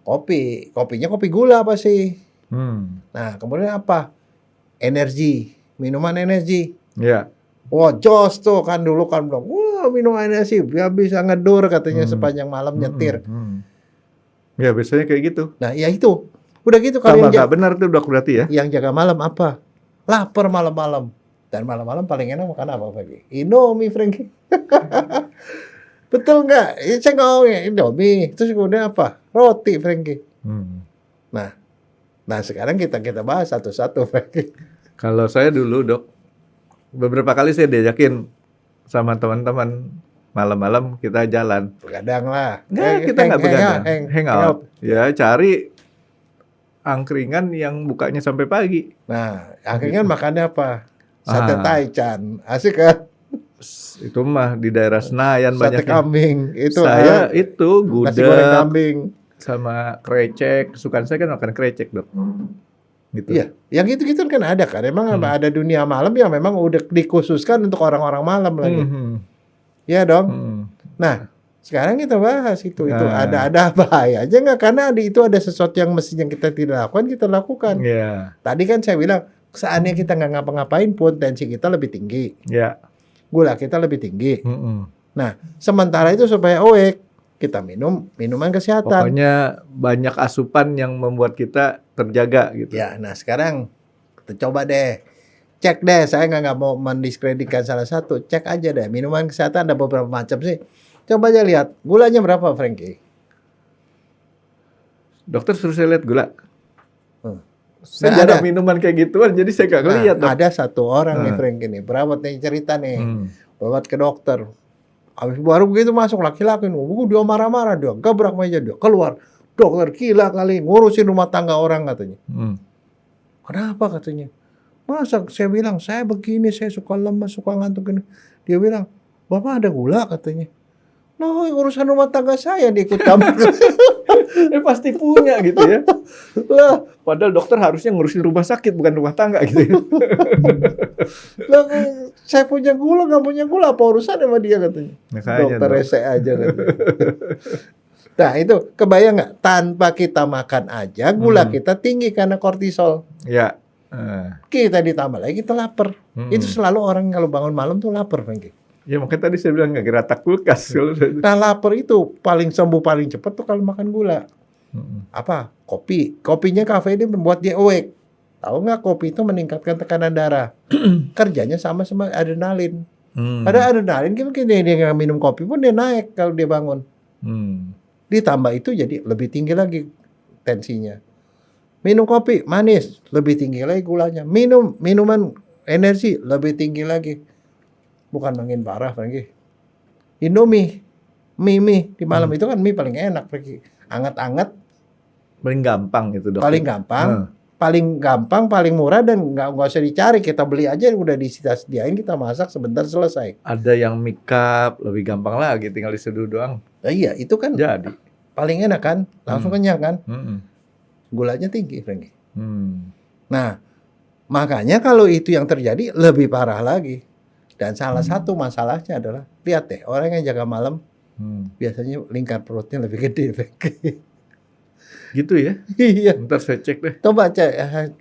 kopinya kopi gula apa sih? Nah kemudian apa? Energi, minuman energi. Ya. Wah jos tuh kan dulu kan bilang, wah minum energi dia bisa ngedur katanya sepanjang malam nyetir. Ya biasanya kayak gitu. Nah ya itu, udah gitu kalau yang nggak benar tuh dok berarti ya? Yang jaga malam apa? Lapar malam-malam. Dan malam-malam paling enak makan apa pagi? Indomie, Franky. Betul nggak? Saya ngomongnya Indomie. Terus kemudian apa? Roti, Franky. Nah sekarang kita bahas satu-satu, Franky. Kalau saya dulu dok, beberapa kali saya diajakin sama teman-teman malam-malam kita jalan. Begadang lah. Kita nggak begadang, hangout. Ya cari angkringan yang bukanya sampai pagi. Nah, angkringan makannya apa? Sate taichan, asik kan? Itu mah di daerah Senayan banyak. Sate kambing, itu saya itu nasi goreng gudeg kambing sama krecek. Kesukaan saya kan makan krecek dok. Gitu. Iya, yang gitu-gitu kan ada kan. Emang ada dunia malam yang memang udah dikhususkan untuk orang-orang malam lagi. Iya dong. Nah, sekarang kita bahas itu ada bahayanya nggak? Karena itu ada sesuatu yang mestinya kita tidak lakukan, kita lakukan. Yeah. Tadi kan saya bilang, seandainya kita nggak ngapa-ngapain pun tensi kita lebih tinggi, gula kita lebih tinggi. Nah, sementara itu supaya awake, kita minum minuman kesehatan. Pokoknya banyak asupan yang membuat kita terjaga gitu. Ya, nah sekarang kita coba deh, cek deh. Saya nggak mau mendiskreditkan salah satu, cek aja deh. Minuman kesehatan ada beberapa macam sih. Coba aja lihat gulanya berapa, Franky. Dokter suruh saya lihat gula. Nah, Saya jarang minuman kayak gituan, jadi saya nggak ngeliat. Ada satu orang nih, Franky nih, berawat nih cerita nih, berawat ke dokter. Habis baru begitu masuk laki-laki, dia marah-marah, dia gebrak meja, dia keluar. Dokter gila kali, ngurusin rumah tangga orang katanya. Kenapa katanya? Masa saya bilang, saya begini, saya suka lemas, suka ngantuk gini. Dia bilang, Bapak ada gula katanya. Nah, urusan rumah tangga saya diikut campur. Pasti punya gitu ya. Lah, padahal dokter harusnya ngurusin rumah sakit bukan rumah tangga gitu ya. Lah, saya punya gula, nggak punya gula, apa urusan sama dia katanya. Makanya, dokter rese aja katanya. Nah itu kebayang nggak? Tanpa kita makan aja gula kita tinggi karena kortisol. Ya. Kita ditambah lagi kita lapar. Itu selalu orang kalau bangun malam tuh lapar, Franky. Ya makanya tadi saya bilang nggak kira tak kulkas. Nah lapar itu paling sembuh paling cepat tuh kalau makan gula. Apa? Kopi. Kopinya kafein membuat dia awake. Tahu nggak kopi itu meningkatkan tekanan darah. Kerjanya sama adrenalin. Ada adrenalin mungkin dia nggak minum kopi pun dia naik kalau dia bangun. Ditambah itu jadi lebih tinggi lagi tensinya. Minum kopi manis lebih tinggi lagi gulanya. Minuman energi lebih tinggi lagi. Bukan makin parah, Franky. Indomie, mie di malam itu kan mie paling enak, Franky. Anget-anget. Paling gampang itu dok. Paling gampang, paling murah dan nggak usah dicari. Kita beli aja udah disediain, kita masak sebentar selesai. Ada yang mie cup lebih gampang lagi, tinggal diseduh doang. Nah, iya, itu kan jadi paling enak kan, langsung kenyang kan. Gulanya tinggi, Frankie. Nah, makanya kalau itu yang terjadi lebih parah lagi. Dan salah satu masalahnya adalah, lihat deh, orang yang jaga malam biasanya lingkar perutnya lebih gede, Frankie. Gitu ya? Iya. Ntar saya cek deh. Coba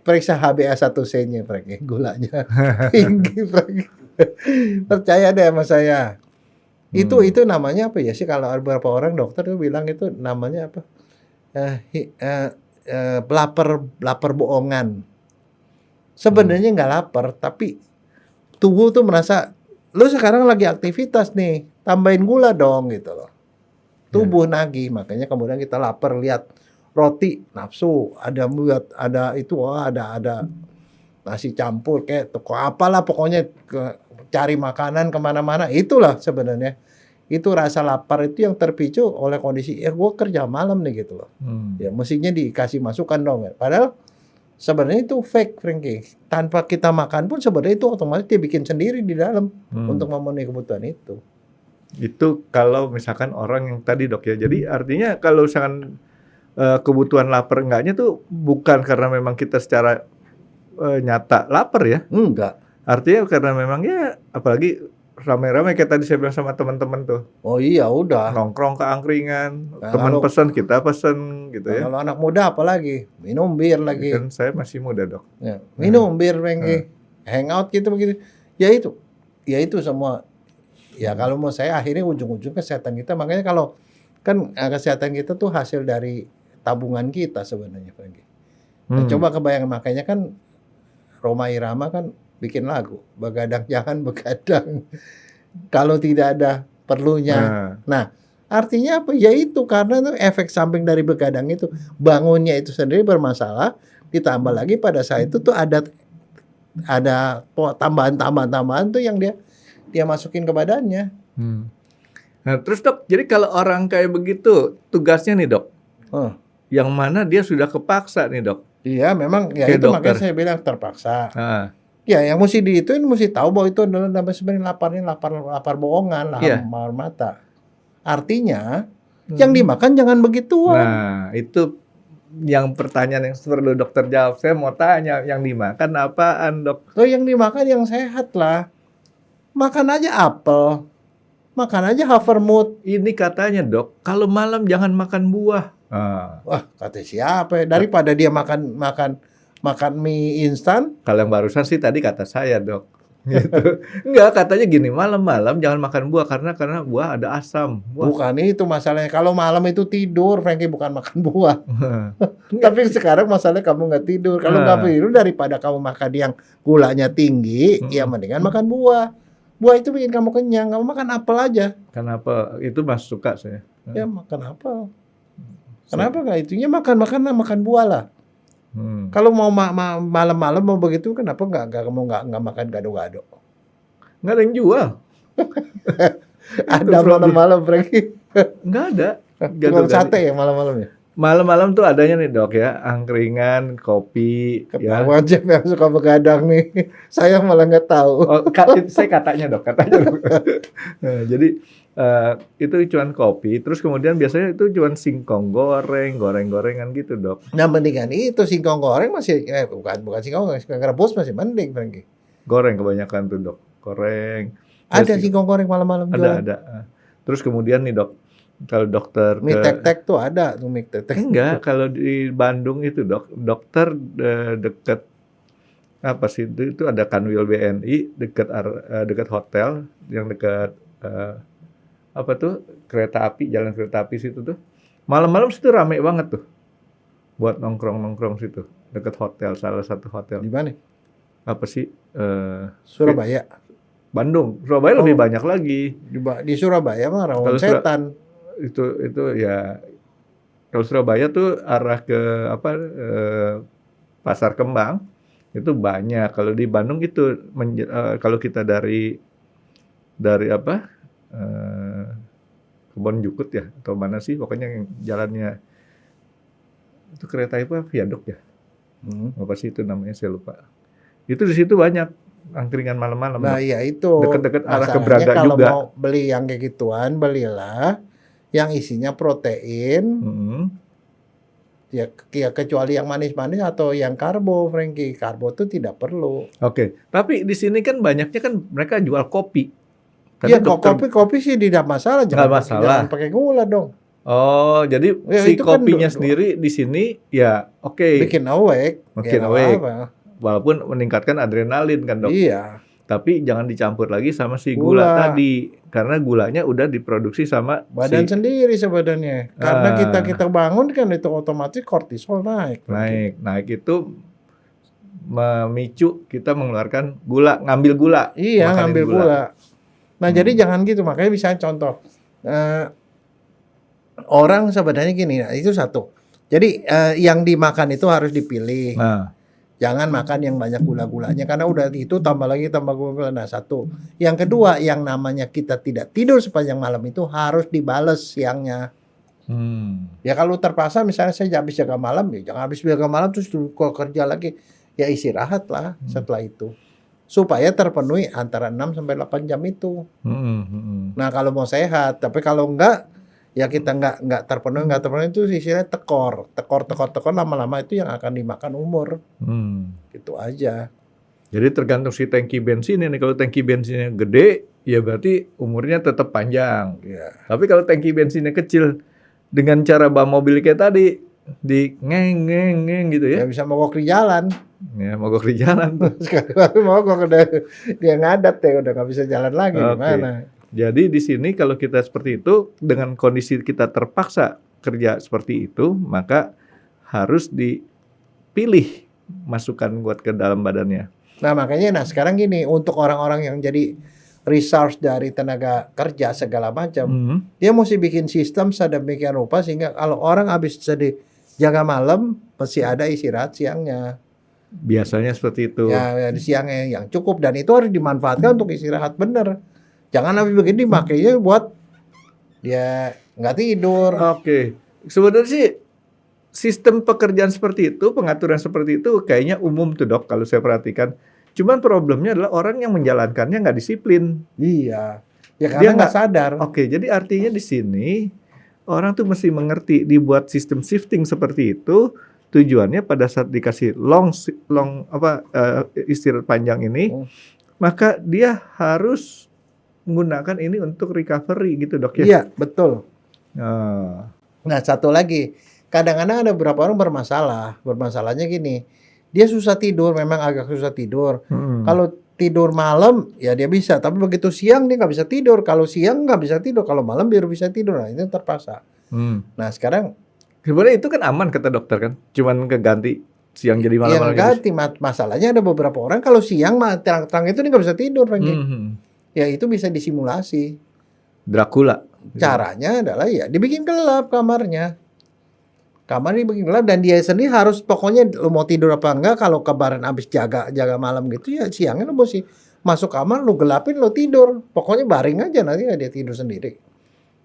periksa HbA1c-nya, Frankie. Gulanya tinggi, Frankie. Percaya deh sama saya. Itu namanya apa ya sih, kalau beberapa orang dokter tuh bilang itu namanya apa? Lapar bohongan. Sebenarnya nggak lapar, tapi tubuh tuh merasa lu sekarang lagi aktivitas nih, tambahin gula dong gitu loh. Tubuh nagih, makanya kemudian kita lapar, lihat roti nafsu, ada itu, ada nasi campur kayak toko apalah, pokoknya cari makanan kemana-mana. Itulah sebenarnya, itu rasa lapar itu yang terpicu oleh kondisi gue kerja malam nih gitu loh. Ya mestinya dikasih masukan dong. Padahal sebenarnya itu fake, Frankie. Tanpa kita makan pun sebenarnya itu otomatis dia bikin sendiri di dalam untuk memenuhi kebutuhan itu. Itu kalau misalkan orang yang tadi dok ya. Jadi artinya kalau misalkan kebutuhan lapar enggaknya tuh bukan karena memang kita secara nyata lapar ya. Enggak. Artinya karena memang ya, apalagi ramai-ramai kayak tadi saya bilang sama teman-teman tuh. Oh iya, udah. Nongkrong ke angkringan, teman pesan, kita pesen gitu ya. Kalau anak muda apalagi, minum bir lagi. Kan saya masih muda dok. Ya, minum bir, Frankie. Hangout gitu begitu. Ya itu semua. Ya kalau mau saya akhirnya ujung-ujung kesehatan kita. Makanya kalau kan kesehatan kita tuh hasil dari tabungan kita sebenarnya, Frankie. Nah, coba kebayang, makanya kan Rhoma Irama kan bikin lagu, begadang jangan begadang kalau tidak ada perlunya. Nah, artinya apa? Ya itu karena tuh efek samping dari begadang itu, bangunnya itu sendiri bermasalah, ditambah lagi pada saat itu tuh ada tambahan tuh yang dia masukin ke badannya. Nah, terus dok, jadi kalau orang kayak begitu tugasnya nih dok, yang mana dia sudah kepaksa nih dok? Iya, memang ya kayak itu dokter. makanya saya bilang terpaksa. Ya, yang mesti diituin mesti tahu bahwa itu adalah sebenarnya lapar bohongan, lapar mata. Artinya yang dimakan jangan begituan. Nah, itu yang pertanyaan yang perlu dokter jawab. Saya mau tanya, yang dimakan apaan dok? Loh, yang dimakan yang sehat lah. Makan aja apel, makan aja havermut. Ini katanya dok, kalau malam jangan makan buah. Wah, kata siapa ya? Daripada dia makan mie instan. Kalau yang barusan sih tadi kata saya dok. Gitu. Enggak, katanya gini, malam-malam jangan makan buah karena buah ada asam. Bukan itu masalahnya. Kalau malam itu tidur, Frankie, bukan makan buah. Tapi sekarang masalahnya kamu nggak tidur. Kalau nggak tidur, daripada kamu makan yang gulanya tinggi, ya mendingan makan buah. Buah itu bikin kamu kenyang. Kamu makan apel aja. Kenapa? Itu mas suka saya. Ya makan apel. Kenapa nggak itunya makan buah lah. Kalau mau malam-malam mau begitu, kenapa kamu nggak makan gado-gado? Nggak ada yang jual. Ada malam-malam, Frankie. Nggak ada. Tukang sate ya malam-malam ya? Malam-malam tuh adanya nih dok ya, angkringan, kopi. Ketahuan ya. Jeff yang suka begadang nih. Saya malah nggak tahu. Saya katanya dok. Nah, jadi itu cuman kopi, terus kemudian biasanya itu cuman singkong goreng-gorengan gitu dok. Nah, mendingan itu singkong goreng masih, bukan singkong rebus masih mending, Frankie. Goreng kebanyakan tuh dok, goreng. Ada singkong goreng malam-malam jualan. Ada. Terus kemudian nih dok, kalau dokter mie tek-tek tuh ada tuh mie tek-tek. Enggak, kalau di Bandung itu dok, dokter dekat apa sih itu ada Kanwil BNI dekat hotel yang dekat apa tuh kereta api, jalan kereta api situ tuh. Malam-malam situ rame banget tuh. Buat nongkrong situ dekat hotel, salah satu hotel. Di mana? Apa sih? Surabaya. Bandung. Surabaya lebih banyak lagi. Di Surabaya mah rawan setan. Itu ya, kalau Surabaya tuh arah ke Pasar Kembang itu banyak. Kalau di Bandung itu kalau kita dari apa Kebon Jukut ya atau mana sih, pokoknya yang jalannya itu kereta apa viaduk ya, apa sih itu namanya saya lupa. Itu di situ banyak angkringan malam-malam. Nah iya itu dekat-dekat arah ke Braga kalau juga. Kalau mau beli yang kayak gituan, belilah yang isinya protein, ya kecuali yang manis-manis atau yang karbo, Frankie. Karbo itu tidak perlu. Oke, tapi di sini kan banyaknya kan mereka jual kopi. Iya, kopi sih tidak masalah, jangan pakai gula dong. Oh, jadi Ya, si itu kan kopinya sendiri di sini ya oke. bikin awake. Bikin ya, awake. apa-apa. Walaupun meningkatkan adrenalin kan, Dok. Iya. Tapi jangan dicampur lagi sama si gula tadi, karena gulanya udah diproduksi sama badan sendiri sebenarnya. Karena kita bangun kan itu otomatis kortisol naik. Naik itu memicu kita mengeluarkan gula, ngambil gula. Iya, ngambil gula. Nah, jadi jangan gitu. Makanya bisa contoh orang sebenarnya gini, nah, itu satu. Jadi yang dimakan itu harus dipilih. Jangan makan yang banyak gula-gulanya karena udah itu tambah gula. Nah, satu. Yang kedua, yang namanya kita tidak tidur sepanjang malam itu harus dibales siangnya. Ya kalau terpaksa misalnya saya habis jaga malam, ya jangan habis jaga malam terus kok kerja lagi. Ya istirahat lah setelah itu. Supaya terpenuhi antara 6 sampai 8 jam itu. Nah, kalau mau sehat, tapi kalau enggak ya kita nggak terpenuhi itu istilahnya tekor lama-lama itu yang akan dimakan umur. Gitu aja. Jadi tergantung si tangki bensinnya nih. Kalau tangki bensinnya gede ya berarti umurnya tetap panjang. Tapi kalau tangki bensinnya kecil, dengan cara bawa mobil kayak tadi di ngeng gitu ya. Ya bisa mogok di jalan. Ya mogok di jalan. Sekali mogok udah dia ngadat ya udah nggak bisa jalan lagi gimana. Jadi di sini kalau kita seperti itu, dengan kondisi kita terpaksa kerja seperti itu, maka harus dipilih masukan buat ke dalam badannya. Nah makanya sekarang gini, untuk orang-orang yang jadi resource dari tenaga kerja segala macam, dia mesti bikin sistem sedemikian rupa sehingga kalau orang habis jaga malam, pasti ada istirahat siangnya. Biasanya seperti itu. Ya di siangnya yang cukup dan itu harus dimanfaatkan untuk istirahat bener. Jangan habis begini makanya buat dia nggak tidur. Oke. Sebenarnya sih sistem pekerjaan seperti itu, pengaturan seperti itu kayaknya umum tuh, Dok, kalau saya perhatikan. Cuman problemnya adalah orang yang menjalankannya nggak disiplin. Iya. Ya karena nggak sadar. Oke, jadi artinya di sini orang tuh mesti mengerti dibuat sistem shifting seperti itu. Tujuannya pada saat dikasih istirahat panjang ini, maka dia harus menggunakan ini untuk recovery gitu, Dok ya. Iya, betul. Nah, satu lagi, kadang-kadang ada beberapa orang bermasalah. Bermasalahnya gini, dia susah tidur, memang agak susah tidur. Kalau tidur malam, ya dia bisa. Tapi begitu siang dia nggak bisa tidur. Kalau siang nggak bisa tidur, kalau malam baru bisa tidur. Nah, itu terpaksa. Nah, sekarang sebenarnya itu kan aman kata dokter kan, cuman keganti siang jadi malam. Yang ganti masalahnya ada beberapa orang kalau siang terang-terang itu dia nggak bisa tidur, ya itu bisa disimulasi. Dracula. Caranya adalah ya dibikin gelap kamarnya. Kamar dibikin gelap dan dia sendiri harus pokoknya lo mau tidur apa enggak kalau kebaran habis jaga malam gitu ya siangnya lo mesti masuk kamar lo gelapin lo tidur. Pokoknya baring aja nanti dia tidur sendiri.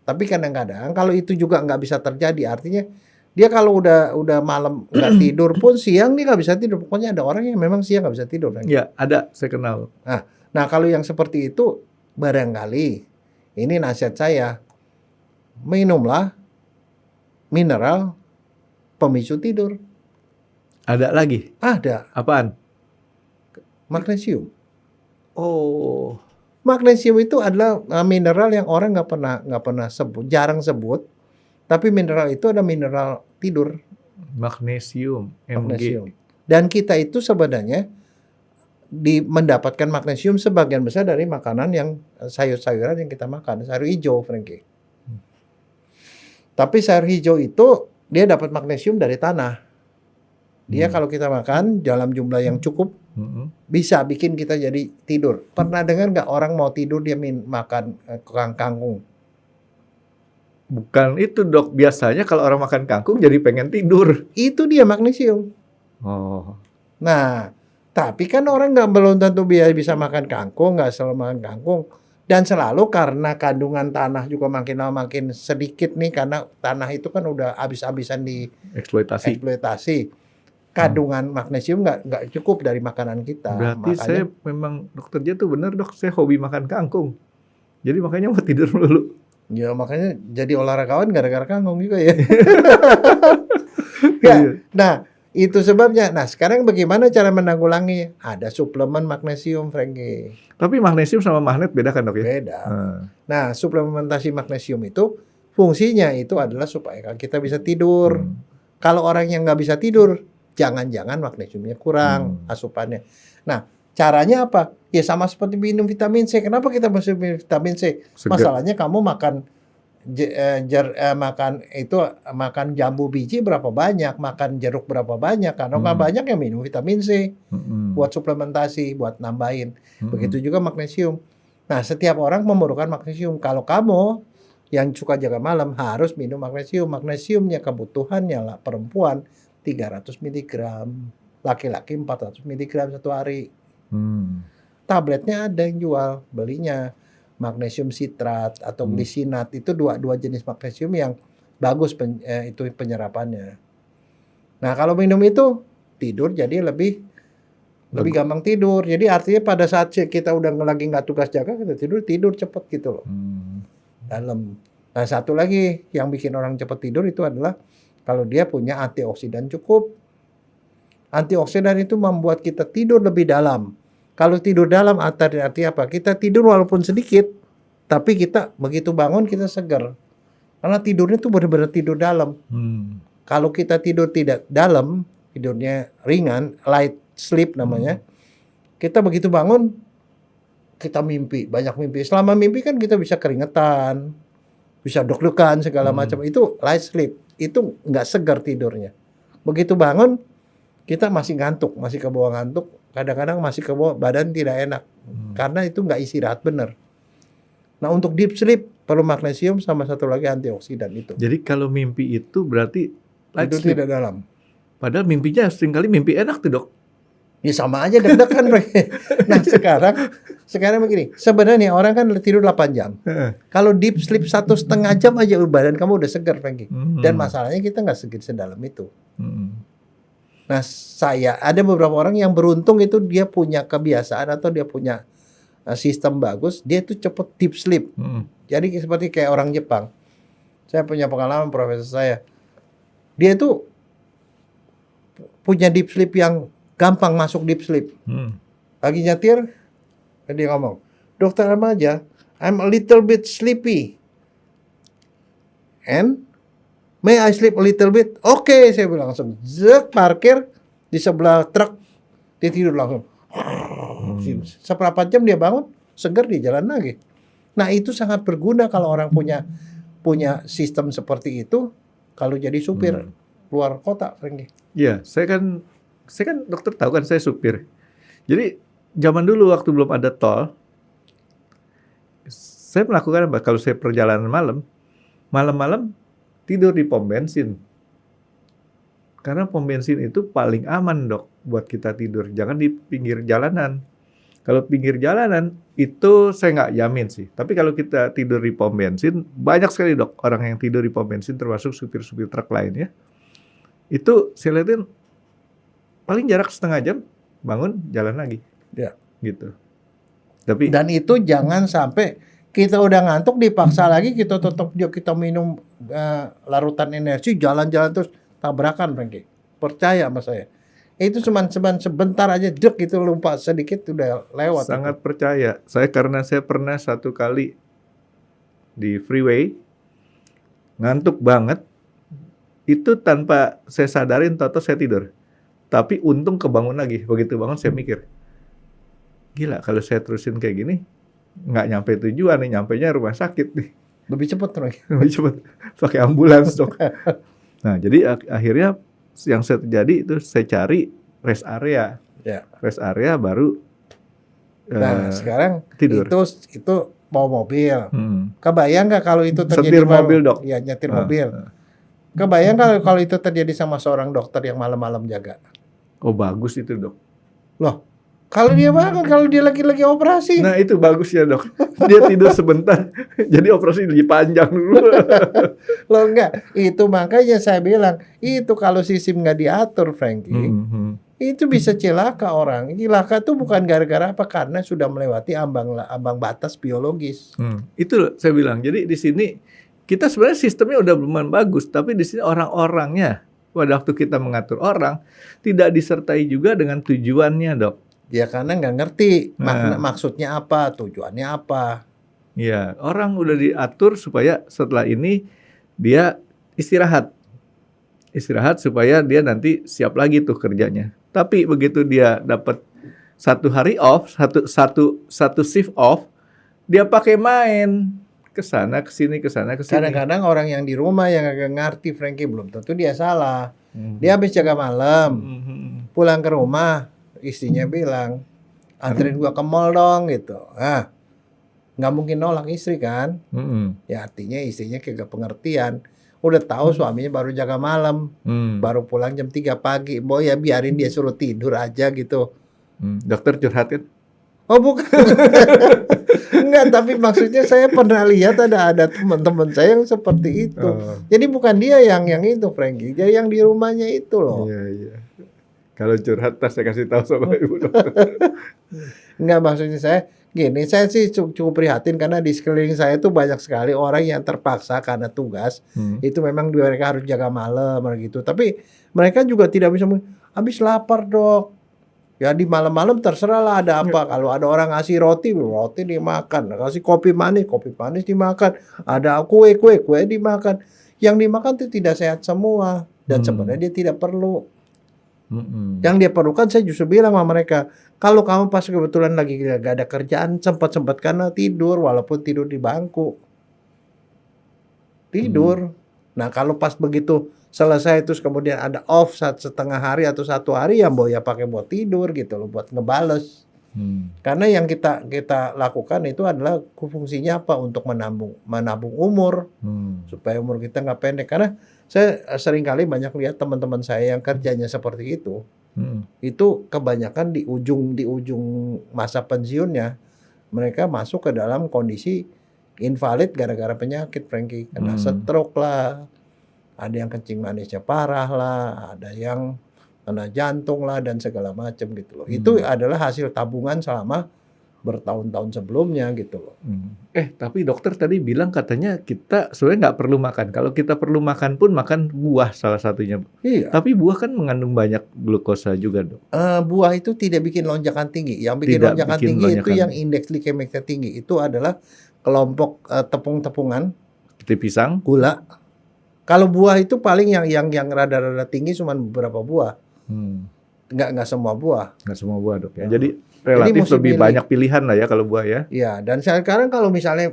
Tapi kadang-kadang kalau itu juga nggak bisa terjadi artinya dia kalau udah malam nggak tidur pun siang dia nggak bisa tidur. Pokoknya ada orang yang memang siang nggak bisa tidur. Ya ada, saya kenal. Nah kalau yang seperti itu barangkali ini nasihat saya, minumlah mineral pemicu tidur. Ada lagi? Ada. Apaan? Magnesium. Oh, magnesium itu adalah mineral yang orang nggak pernah sebut, jarang sebut. Tapi mineral itu ada mineral tidur. Magnesium. Magnesium. Dan kita itu sebenarnya mendapatkan magnesium sebagian besar dari makanan yang sayur-sayuran yang kita makan, sayur hijau, Frankie. Tapi sayur hijau itu dia dapat magnesium dari tanah. Dia kalau kita makan dalam jumlah yang cukup bisa bikin kita jadi tidur. Pernah dengar nggak orang mau tidur dia makan kangkung? Bukan itu, Dok. Biasanya kalau orang makan kangkung jadi pengen tidur. Itu dia magnesium. Oh. Nah, tapi kan orang belum tentu bisa makan kangkung, nggak selalu makan kangkung. Dan selalu karena kandungan tanah juga makin lama makin sedikit nih, karena tanah itu kan udah habis-habisan di eksploitasi. Kandungan magnesium nggak cukup dari makanan kita. Berarti makanya, saya memang dokter Jaya tuh benar, Dok. Saya hobi makan kangkung. Jadi makanya mau tidur dulu. Ya makanya jadi olahragawan gara-gara kangkung juga ya. Ya, nah itu sebabnya. Nah sekarang bagaimana cara menanggulangi? Ada suplemen magnesium, Frankie. Tapi magnesium sama magnet beda kan dok ya? Beda. Nah suplementasi magnesium itu fungsinya itu adalah supaya kita bisa tidur. Kalau orang yang nggak bisa tidur, jangan-jangan magnesiumnya kurang asupannya. Nah caranya apa? Ya sama seperti minum vitamin C. Kenapa kita mesti minum vitamin C? Masalahnya kamu makan makan jambu biji berapa banyak, makan jeruk berapa banyak. Kalau nggak banyak ya minum vitamin C buat suplementasi, buat nambahin. Begitu juga magnesium. Nah setiap orang memerlukan magnesium. Kalau kamu yang suka jaga malam harus minum magnesium. Magnesiumnya kebutuhannya lah perempuan 300 mg, laki-laki 400 mg satu hari. Tabletnya ada yang jual, belinya magnesium sitrat atau glisinat. Itu dua jenis magnesium yang bagus itu penyerapannya. Nah kalau minum itu tidur jadi lebih gampang tidur. Jadi artinya pada saat kita udah lagi nggak tugas jaga, kita tidur cepet gitu loh. Dalam. Nah satu lagi yang bikin orang cepet tidur itu adalah kalau dia punya antioksidan cukup. Antioksidan itu membuat kita tidur lebih dalam. Kalau tidur dalam arti apa? Kita tidur walaupun sedikit, tapi kita begitu bangun kita segar. Karena tidurnya tuh benar-benar tidur dalam. Kalau kita tidur tidak dalam, tidurnya ringan, light sleep namanya, kita begitu bangun, kita mimpi, banyak mimpi. Selama mimpi kan kita bisa keringetan, bisa deg-degan segala macam. Itu light sleep, itu nggak segar tidurnya. Begitu bangun, kita masih ngantuk, masih ke bawah ngantuk. Kadang-kadang masih ke bawah, badan tidak enak. Karena itu nggak istirahat benar. Nah untuk deep sleep perlu magnesium sama satu lagi antioksidan itu. Jadi kalau mimpi itu berarti itu tidak dalam. Padahal mimpinya seringkali mimpi enak tuh dok. Ya sama aja deg-degan. Nah sekarang begini. Sebenarnya orang kan tidur 8 jam. Kalau deep sleep 1,5 jam aja badan kamu udah segar, Frankie. Dan masalahnya kita nggak sedalam itu. Nah ada beberapa orang yang beruntung itu dia punya kebiasaan atau dia punya sistem bagus, dia itu cepet deep sleep. Jadi seperti kayak orang Jepang. Saya punya pengalaman profesor saya. Dia itu punya deep sleep yang gampang masuk deep sleep. Lagi nyetir, dia ngomong, "Dokter Atmaja, I'm a little bit sleepy. And may I sleep a little bit?" Oke, saya bilang langsung. Parkir di sebelah truk, dia tidur langsung. Seberapa jam dia bangun, segar dia jalan lagi. Nah itu sangat berguna kalau orang punya sistem seperti itu. Kalau jadi supir luar kota, Frankie. Iya, saya kan dokter tahu kan saya supir. Jadi zaman dulu waktu belum ada tol, saya melakukan apa? Kalau saya perjalanan malam tidur di pom bensin. Karena pom bensin itu paling aman dok buat kita tidur. Jangan di pinggir jalanan. Kalau pinggir jalanan itu saya nggak jamin sih. Tapi kalau kita tidur di pom bensin, banyak sekali dok orang yang tidur di pom bensin termasuk supir-supir truk lain ya. Itu saya lihatin paling jarak setengah jam bangun jalan lagi. Ya. Gitu. Dan itu jangan sampai kita udah ngantuk dipaksa lagi kita tetap kita minum larutan energi jalan-jalan terus tabrakan, Frankie. Percaya sama saya. Itu cuma sebentar aja dek itu lupa sedikit udah lewat. Sangat percaya. Karena saya pernah satu kali di freeway ngantuk banget. Itu tanpa saya sadarin tahu saya tidur. Tapi untung kebangun lagi. Begitu bangun saya mikir, gila kalau saya terusin kayak gini nggak nyampe tujuan nih, nyampenya rumah sakit nih. Lebih cepat, lebih cepat pakai ambulans dok. Nah jadi akhirnya yang terjadi itu saya cari rest area. Ya. Rest area baru nah sekarang tidur. Itu bawa mobil. Kebayang nggak kalau itu terjadi? Setir mobil dok. Ya nyetir mobil. Kebayang kalau itu terjadi sama seorang dokter yang malam-malam jaga? Oh bagus itu dok. Loh Kalau dia bangun, kalau dia lagi operasi. Nah itu bagus ya dok. Dia tidur sebentar, jadi operasi lebih panjang dulu. Loh enggak, itu makanya saya bilang, itu kalau sistem nggak diatur, Frankie, itu bisa celaka orang. Celaka tuh bukan gara-gara apa, karena sudah melewati ambang batas biologis. Itu saya bilang. Jadi di sini kita sebenarnya sistemnya udah lumayan bagus, tapi di sini orang-orangnya pada waktu kita mengatur orang tidak disertai juga dengan tujuannya, dok. Ya karena nggak ngerti maksudnya apa, tujuannya apa. Ya, orang udah diatur supaya setelah ini dia istirahat. Istirahat supaya dia nanti siap lagi tuh kerjanya. Tapi begitu dia dapat 1 hari off, satu shift off, dia pakai main ke sana ke sini ke sana ke sini. Kadang-kadang orang yang di rumah yang agak ngerti, Frankie, belum tentu dia salah. Dia habis jaga malam, pulang ke rumah, istrinya bilang, anterin gua ke mall dong gitu. Nggak mungkin nolak istri kan? Ya artinya istrinya kagak pengertian. Udah tahu suaminya baru jaga malam, baru pulang jam 3 pagi. Boy ya biarin dia suruh tidur aja gitu. Dokter curhatin? Oh bukan. Enggak, tapi maksudnya saya pernah lihat ada teman-teman saya yang seperti itu. Jadi bukan dia yang itu, Frankie. Jadi yang di rumahnya itu loh. Iya. Kalau curhat, saya kasih tahu sama ibu dokter. Enggak, maksudnya saya gini, saya sih cukup prihatin karena di sekeliling saya tuh banyak sekali orang yang terpaksa karena tugas. Itu memang mereka harus jaga malam gitu. Tapi mereka juga tidak bisa, habis lapar dok. Ya di malam-malam terserah lah ada apa. Kalau ada orang ngasih roti dimakan. Kasih kopi manis dimakan. Ada kue dimakan. Yang dimakan itu tidak sehat semua. Dan sebenarnya dia tidak perlu. Yang dia perlukan, saya justru bilang sama mereka, kalau kamu pas kebetulan lagi gak ada kerjaan, sempat karena tidur, walaupun tidur di bangku. Tidur. Nah kalau pas begitu selesai terus kemudian ada off setengah hari atau 1 hari, ya pakai buat tidur gitu loh, buat ngebales. Karena yang kita lakukan itu adalah fungsinya apa, untuk menabung umur, supaya umur kita nggak pendek. Karena saya sering kali banyak lihat teman-teman saya yang kerjanya seperti itu kebanyakan di ujung masa pensiunnya mereka masuk ke dalam kondisi invalid gara-gara penyakit, Frankie. Kena stroke lah, ada yang kencing manisnya parah lah, ada yang kena jantung lah, dan segala macam gitu loh. Itu adalah hasil tabungan selama bertahun-tahun sebelumnya gitu loh. Tapi dokter tadi bilang katanya kita sebenarnya nggak perlu makan. Kalau kita perlu makan pun makan buah salah satunya. Iya. Tapi buah kan mengandung banyak glukosa juga, dok. Buah itu tidak bikin lonjakan tinggi. Yang bikin lonjakan tinggi itu yang indeks glikemiknya tinggi. Itu adalah kelompok tepung-tepungan. Seperti pisang, gula. Kalau buah itu paling yang rada-rada tinggi cuma beberapa buah. Nggak semua buah. Nggak semua buah, dok ya. Jadi relatif lebih banyak pilihan lah ya kalau buah ya. Iya, dan sekarang kalau misalnya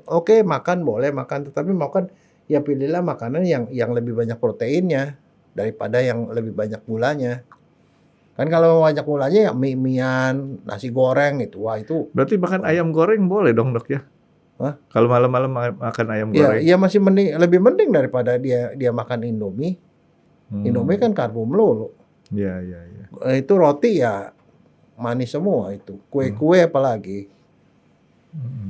oke, makan boleh makan, tetapi makan ya pilihlah makanan yang lebih banyak proteinnya daripada yang lebih banyak gulanya. Kan kalau banyak gulanya ya mie-mian, nasi goreng itu, wah itu. Berarti makan ayam goreng boleh dong, dok ya? Hah? Kalau malam-malam makan ayam goreng? Iya masih lebih mending daripada dia makan Indomie. Indomie kan karbo melulu. Iya. Itu roti ya manis semua itu. Kue-kue apalagi.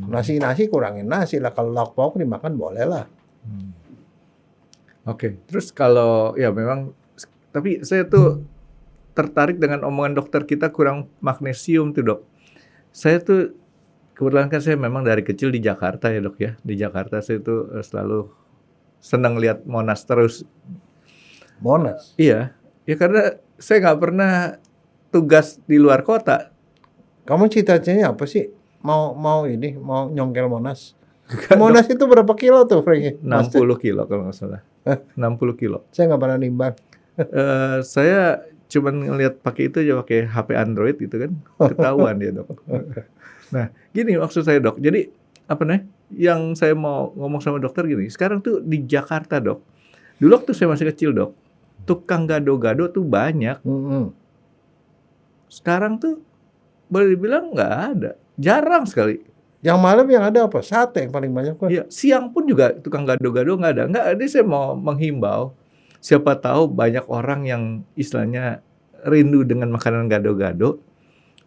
Nasi kurangin nasi lah. Kalau lauk pauk dimakan boleh lah. Oke. Terus kalau ya memang, tapi saya tuh tertarik dengan omongan dokter kita kurang magnesium tuh, dok. Saya tuh kebetulan kan saya memang dari kecil di Jakarta ya, dok ya. Di Jakarta saya tuh selalu senang lihat Monas terus. Monas? Iya. Ya karena saya nggak pernah tugas di luar kota. Kamu cita-citanya apa sih? Mau nyongkel Monas? Monas itu berapa kilo tuh, Frankie? 60 kilo kalau nggak salah. 60 kilo. Saya nggak pernah nimbang. Saya cuman ngelihat pakai itu aja, pakai HP Android gitu kan, ketahuan dia, dok. Nah, gini maksud saya, dok. Jadi apa nih? Yang saya mau ngomong sama dokter gini. Sekarang tuh di Jakarta, dok. Dulu waktu saya masih kecil, dok, tukang gado-gado tuh banyak. Sekarang tuh boleh dibilang nggak ada, jarang sekali. Yang malam yang ada apa? Sate yang paling banyak. Iya, siang pun juga tukang gado-gado nggak ada. Ini saya mau menghimbau, siapa tahu banyak orang yang istilahnya rindu dengan makanan gado-gado.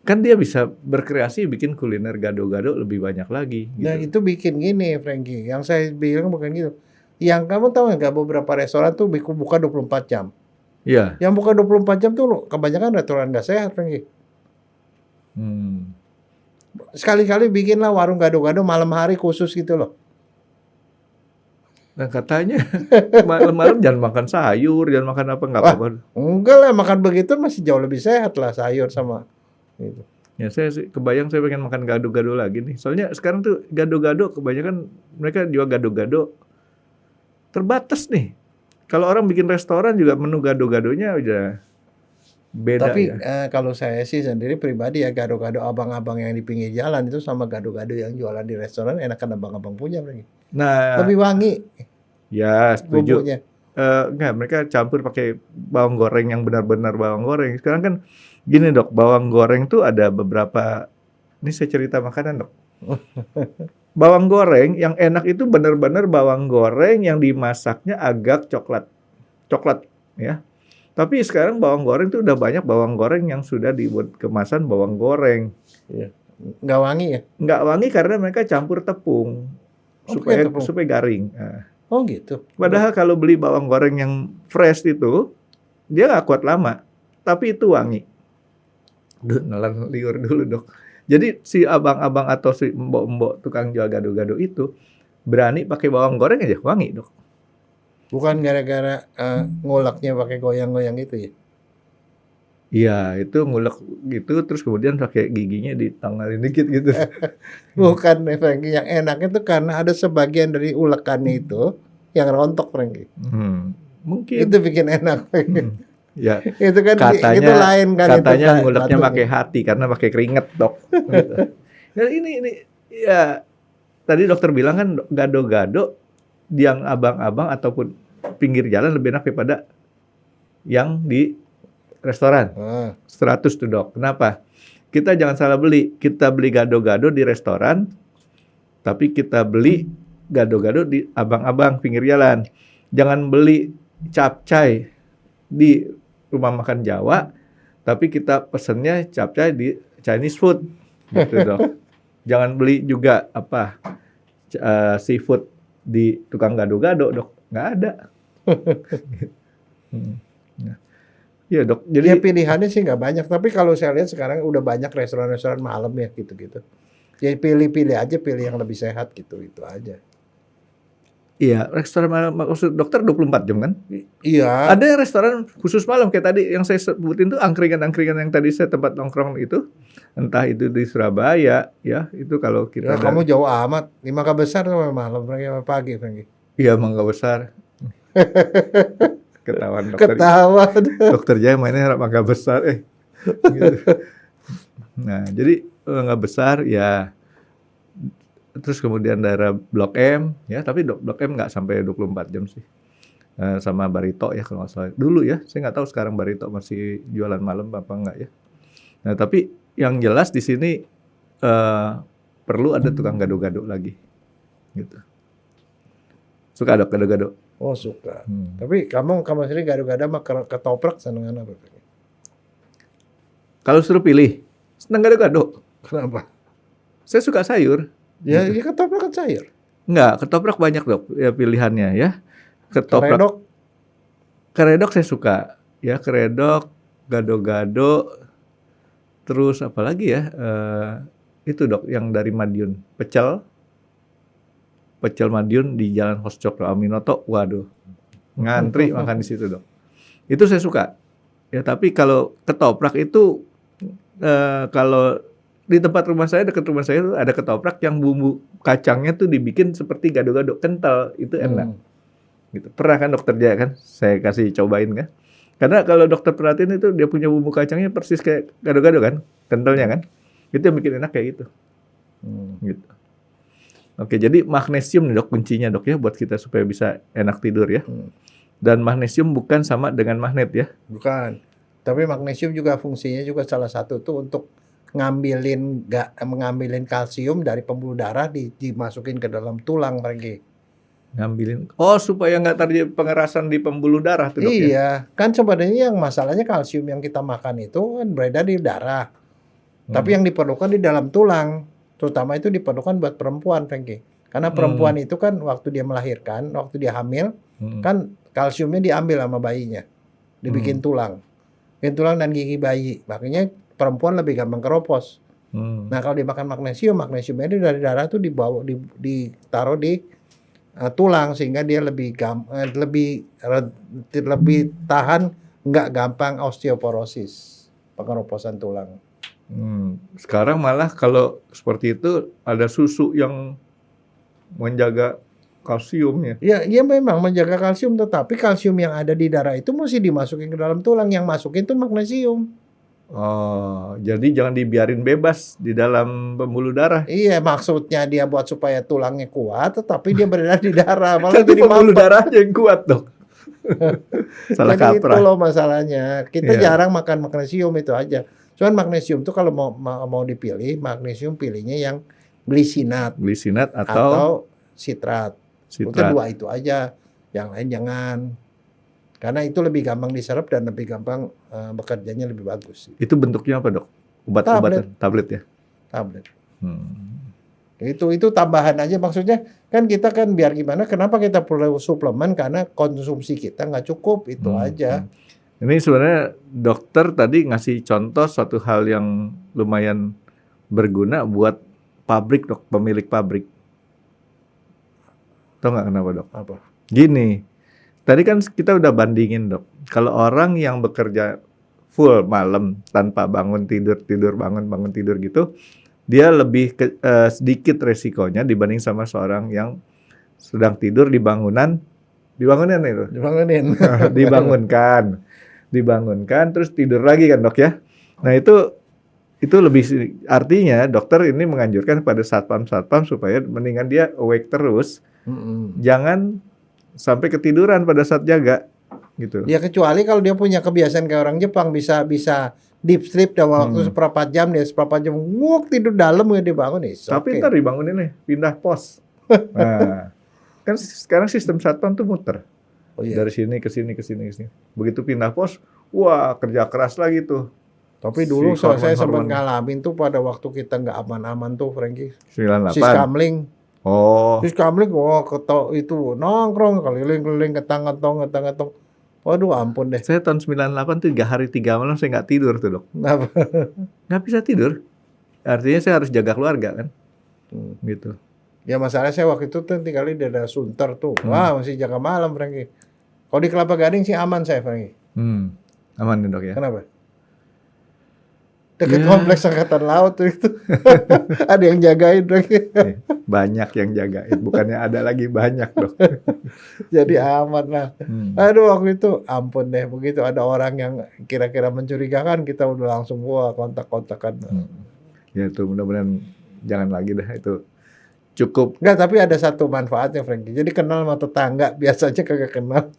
Kan dia bisa berkreasi bikin kuliner gado-gado lebih banyak lagi Nah gitu. itu bikin gini Frankie, yang saya bilang bukan gitu. Yang kamu tahu nggak beberapa restoran tuh buka 24 jam. Iya. Yang buka 24 jam tuh kebanyakan restoran nggak sehat Frankie. Hmm. Sekali-kali bikinlah warung gado-gado malam hari khusus gitu loh. Nah katanya malam-malam jangan makan sayur, jangan makan apa, nggak Wah, apa-apa. enggak lah, makan begitu masih jauh lebih sehat lah sayur sama gitu. Ya saya sih kebayang saya pengen makan gado-gado lagi nih. Soalnya sekarang tuh gado-gado kebanyakan mereka jual gado-gado terbatas nih. Kalau orang bikin restoran juga menu gado-gadonya udah beda Tapi ya. kalau saya sih sendiri pribadi ya gado-gado abang-abang yang di pinggir jalan itu sama gado-gado yang jualan di restoran enakan abang-abang punya lagi. Nah, Lebih wangi ya setuju. bumbunya. Enggak, mereka campur pakai bawang goreng yang benar-benar bawang goreng. Sekarang kan gini dok, bawang goreng tuh ada beberapa. Ini saya cerita makanan dok. Bawang goreng yang enak itu benar-benar bawang goreng yang dimasaknya agak coklat ya. Tapi sekarang bawang goreng tuh udah banyak bawang goreng yang sudah dibuat kemasan bawang goreng. Iya. Nggak wangi ya? Nggak wangi karena mereka campur tepung Oh, pakai tepung. supaya garing. Nah, Oh gitu. padahal kalau beli bawang goreng yang fresh itu dia nggak kuat lama, tapi itu wangi. Duh, nelan liur dulu dok. Jadi si abang-abang atau si mbok-mbok tukang jual gado-gado itu berani pakai bawang goreng aja wangi dok. Bukan gara-gara nguleknya pakai goyang-goyang gitu ya? Iya, itu ngulek gitu terus kemudian pakai giginya ditanggalin dikit gitu. Bukan Frankie, yang enaknya tuh karena ada sebagian dari ulekannya itu yang rontok Frankie. Mungkin. Itu bikin enak. Ya, Itu kan katanya itu lain kan katanya itu nguleknya batunya. pakai hati karena pakai keringet dok. Gitu. Dan ini ya tadi dokter bilang kan gado-gado yang abang-abang ataupun pinggir jalan lebih enak daripada yang di restoran. 100 tuh dok. Kenapa? Kita jangan salah beli. Kita beli gado-gado di restoran, tapi kita beli gado-gado di abang-abang pinggir jalan. Jangan beli capcay di rumah makan Jawa, tapi kita pesennya capcay di Chinese food. Gitu dok. Jangan beli juga seafood di tukang gado-gado dok. Nggak ada. Iya dok, Jadi jadi pilihannya sih nggak banyak, tapi kalau saya lihat sekarang udah banyak restoran-restoran malam ya gitu-gitu. Jadi pilih-pilih aja, pilih yang lebih sehat gitu, itu aja. iya restoran malam maksud dokter 24 jam kan? Iya. Ada restoran khusus malam kayak tadi yang saya sebutin tuh angkringan-angkringan yang tadi saya tempat nongkrong itu, entah itu di Surabaya ya itu kalau kita Ya, kamu jauh amat. Di Mangga Besar sama malam, Frankie, sama pagi, Frankie. iya Mangga Besar. Ketahuan dokter. Ketawa. Dokter Jaya mainnya Mangga Besar gitu. Nah, jadi Mangga Besar ya terus kemudian daerah Blok M ya, tapi Blok M nggak sampai 24 jam sih. Sama Barito ya kalau nggak salah. Dulu ya, saya nggak tahu sekarang Barito masih jualan malam apa enggak ya. Nah, tapi yang jelas di sini perlu ada tukang gado-gado lagi. Gitu. Suka dok gado-gado? Oh, suka. Tapi kamu sendiri gado-gado sama ketoprak senengan apa? Kalau suruh pilih, senang gado-gado. Kenapa? Saya suka sayur. Ya, ya ketoprak kan sayur. Enggak, ketoprak banyak dok ya pilihannya ya. Ketoprak. Keredok saya suka. Ya keredok, gado-gado, terus apa lagi ya? Itu dok yang dari Madiun, pecel Madiun di Jalan Hoscokro Aminoto, waduh, ngantri makan di situ dok. Itu saya suka. Ya tapi kalau ketoprak itu kalau di tempat rumah saya, dekat rumah saya itu ada ketoprak yang bumbu kacangnya tuh dibikin seperti gado-gado kental, itu enak. Gitu. Pernah kan dokter Jaya kan? Saya kasih cobain kan? Karena kalau dokter perhatiin itu dia punya bumbu kacangnya persis kayak gado-gado kan, kentalnya kan? Itu yang bikin enak kayak gitu. Gitu. Oke, jadi magnesium nih dok kuncinya dok ya buat kita supaya bisa enak tidur ya. Dan magnesium bukan sama dengan magnet ya. Bukan. Tapi magnesium juga fungsinya juga salah satu tuh untuk mengambilin kalsium dari pembuluh darah dimasukin ke dalam tulang lagi. Ngambilin. Oh, supaya nggak terjadi pengerasan di pembuluh darah tuh dok ya. Iya, kan sebenarnya yang masalahnya kalsium yang kita makan itu kan beredar di darah. Tapi yang diperlukan di dalam tulang, terutama itu diperlukan buat perempuan, Frankie. Karena perempuan itu kan waktu dia melahirkan, waktu dia hamil, kan kalsiumnya diambil sama bayinya, dibikin tulang dan gigi bayi. Makanya perempuan lebih gampang keropos. Nah kalau dimakan magnesiumnya itu dari darah tuh ditaruh di tulang sehingga dia lebih tahan, nggak gampang osteoporosis, pengeroposan tulang. Sekarang malah kalau seperti itu ada susu yang menjaga kalsiumnya. Ya, dia memang menjaga kalsium, tetapi kalsium yang ada di darah itu mesti dimasukin ke dalam tulang. Yang masukin itu magnesium. Oh, jadi jangan dibiarin bebas di dalam pembuluh darah. Iya, maksudnya dia buat supaya tulangnya kuat, tetapi dia berada di darah. Malah Tapi jadi pembuluh mampet. darahnya yang kuat, Dok. Salah Jadi itu kaprah. loh masalahnya. Kita Iya. jarang makan magnesium itu aja. Cuman magnesium tuh kalau mau dipilih, magnesium pilihnya yang glisinat Glisinat atau sitrat. Udah sitrat. dua itu aja. Yang lain jangan. Karena itu lebih gampang diserap dan lebih gampang bekerjanya lebih bagus. Itu bentuknya apa, Dok? Obat-obatan, tablet ya? Tablet. Hmm. Itu tambahan aja, maksudnya kan kita kan biar gimana, kenapa kita perlu suplemen, karena konsumsi kita nggak cukup, itu aja. Ini sebenarnya dokter tadi ngasih contoh suatu hal yang lumayan berguna buat pabrik, Dok, pemilik pabrik. Tahu nggak kenapa, Dok? Apa? Gini, tadi kan kita udah bandingin, Dok. Kalau orang yang bekerja full malam tanpa bangun tidur bangun tidur gitu, dia lebih sedikit resikonya dibanding sama seorang yang sedang tidur dibangunin itu. Dibangunkan terus tidur lagi kan, Dok ya. Nah, itu lebih, artinya dokter ini menganjurkan pada satpam supaya mendingan dia awake terus. Jangan sampai ketiduran pada saat jaga gitu. Ya kecuali kalau dia punya kebiasaan kayak orang Jepang, bisa deep sleep dalam waktu seperempat jam, nguk tidur dalam ya dibangun. Tapi ntar dibangunin nih, pindah pos. Nah, kan sekarang sistem satpam tuh muter. Oh, iya. Dari sini ke sini. Begitu pindah pos, wah kerja keras lagi tuh. Tapi dulu saya sempat ngalamin tuh pada waktu kita nggak aman-aman tuh, Frankie. 98. Siskamling. Oh. Siskamling, itu nongkrong keliling-keliling ketang-ketong. Waduh, ampun deh. Saya tahun 98 tuh 3 hari 3 malam saya nggak tidur tuh, Dok. Kenapa? Nggak bisa tidur. Artinya saya harus jaga keluarga kan. Gitu. Ya masalahnya saya waktu itu tuh tinggal di daerah Sunter tuh. Wah, masih jaga malam, Frankie. Kalau di Kelapa Gading sih aman saya, Frankie. Aman nih, Dok ya. Kenapa? Dekat kompleks Angkatan Laut tuh itu. Ada yang jagain, Frankie. Banyak yang jagain. Bukannya ada lagi, banyak, Dok. Jadi aman lah. Aduh, waktu itu ampun deh. Begitu ada orang yang kira-kira mencurigakan, kita udah langsung kontak-kontakan. Ya itu mudah-mudahan jangan lagi dah itu. Cukup. Enggak, tapi ada satu manfaatnya, Frankie. Jadi kenal sama tetangga, biasanya kagak kenal.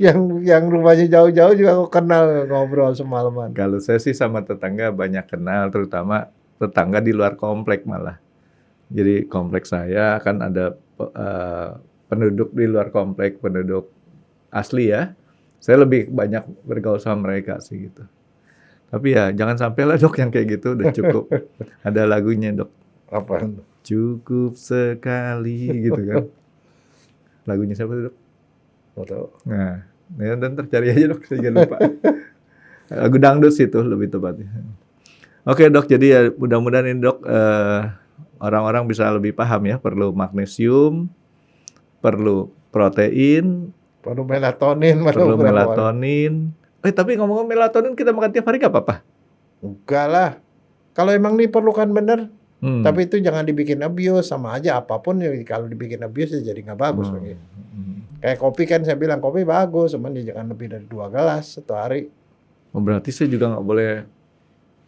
yang rumahnya jauh-jauh juga aku kenal, ngobrol semalaman. Kalau saya sih sama tetangga banyak kenal, terutama tetangga di luar komplek malah. Jadi komplek saya kan ada penduduk di luar komplek, penduduk asli ya. Saya lebih banyak bergaul sama mereka sih gitu. Tapi ya jangan sampai lah, Dok, yang kayak gitu, udah cukup. Ada lagunya, Dok. Apa? Cukup sekali gitu kan. Lagunya siapa tuh, Dok? Nggak tahu. Nah, dan tercari aja, Dok, saya lupa. Lagu dangdut sih itu lebih tepatnya. Oke, Dok, jadi ya mudah-mudahan ini, Dok, orang-orang bisa lebih paham ya, perlu magnesium, perlu protein, perlu melatonin. Tapi ngomong-ngomong melatonin, kita makan tiap hari nggak apa-apa? Enggak lah. Kalau emang diperlukan bener, tapi itu jangan dibikin abuse, sama aja apapun ya, kalau dibikin abuse ya jadi nggak bagus. Kayak kopi kan saya bilang kopi bagus, cuman ya jangan lebih dari 2 gelas satu hari. Oh, berarti saya juga nggak boleh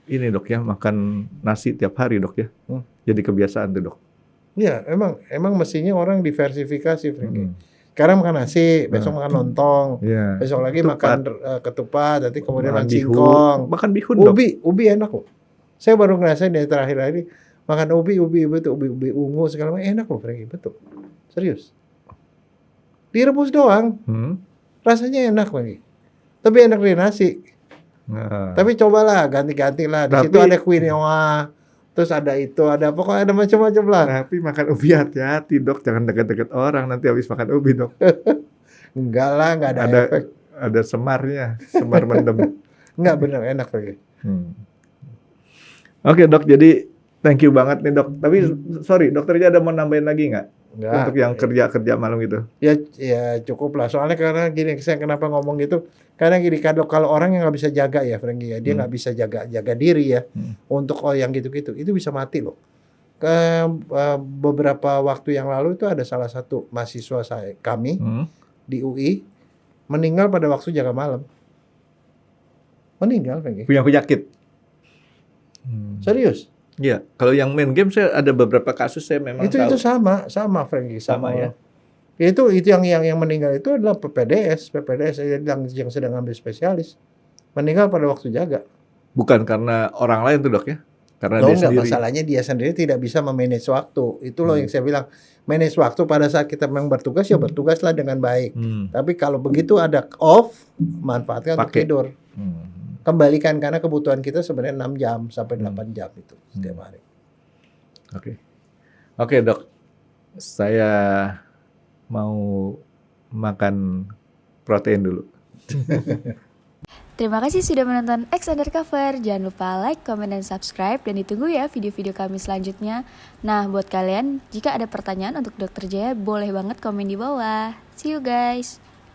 ini, Dok ya, makan nasi tiap hari, Dok ya. Jadi kebiasaan tuh, Dok. Iya, emang mestinya orang diversifikasi, Frankie. Sekarang makan nasi, besok makan lontong, besok lagi makan ketupat, nanti kemudian makan singkong, makan bihun, Dok. Ubi enak loh. Saya baru ngerasain dari terakhir ini makan ubi ungu segala macam, enak loh, Frankie, betul. Serius. Direbus doang, rasanya enak lagi. Tapi enak dari nasi. Nah. Tapi cobalah ganti-ganti lah. Di situ ada quinoa, terus ada itu, ada pokoknya ada macam-macam lah. Tapi makan ubi hati-hati dok, jangan deket-deket orang nanti habis makan ubi dok. Enggak lah, enggak ada efek. Ada semarnya, semar mendem. Enggak, bener enak lagi. Oke dok, jadi thank you banget nih dok. Tapi sorry, dokter ada mau nambahin lagi nggak? Enggak. Untuk yang kerja malam itu? Ya cukup lah. Soalnya karena gini, saya kenapa ngomong gitu? Karena gini, kalau orang yang nggak bisa jaga ya, Frankie ya, dia nggak bisa jaga diri ya. Untuk yang gitu-gitu, itu bisa mati loh. Beberapa waktu yang lalu itu ada salah satu mahasiswa kami di UI meninggal pada waktu jaga malam. Meninggal, Frankie. Punya penyakit. Serius? Iya, kalau yang main game saya ada beberapa kasus saya memang itu tahu. Itu sama Frankie. Sama ya. Itu yang meninggal itu adalah PPDS yang sedang ambil spesialis. Meninggal pada waktu jaga. Bukan karena orang lain tuh dok ya? Karena dia enggak, sendiri. Masalahnya dia sendiri tidak bisa memanage waktu. Itu loh yang saya bilang. Manage waktu pada saat kita memang bertugas ya bertugaslah dengan baik. Tapi kalau begitu ada off, manfaatkan untuk tidur. Kembalikan karena kebutuhan kita sebenarnya 6 jam sampai 8 jam itu setiap hari. Oke dok, saya mau makan protein dulu. Terima kasih sudah menonton X Undercover. Jangan lupa like, comment, dan subscribe. Dan ditunggu ya video-video kami selanjutnya. Nah, buat kalian, jika ada pertanyaan untuk Dr. Jaya, boleh banget komen di bawah. See you guys!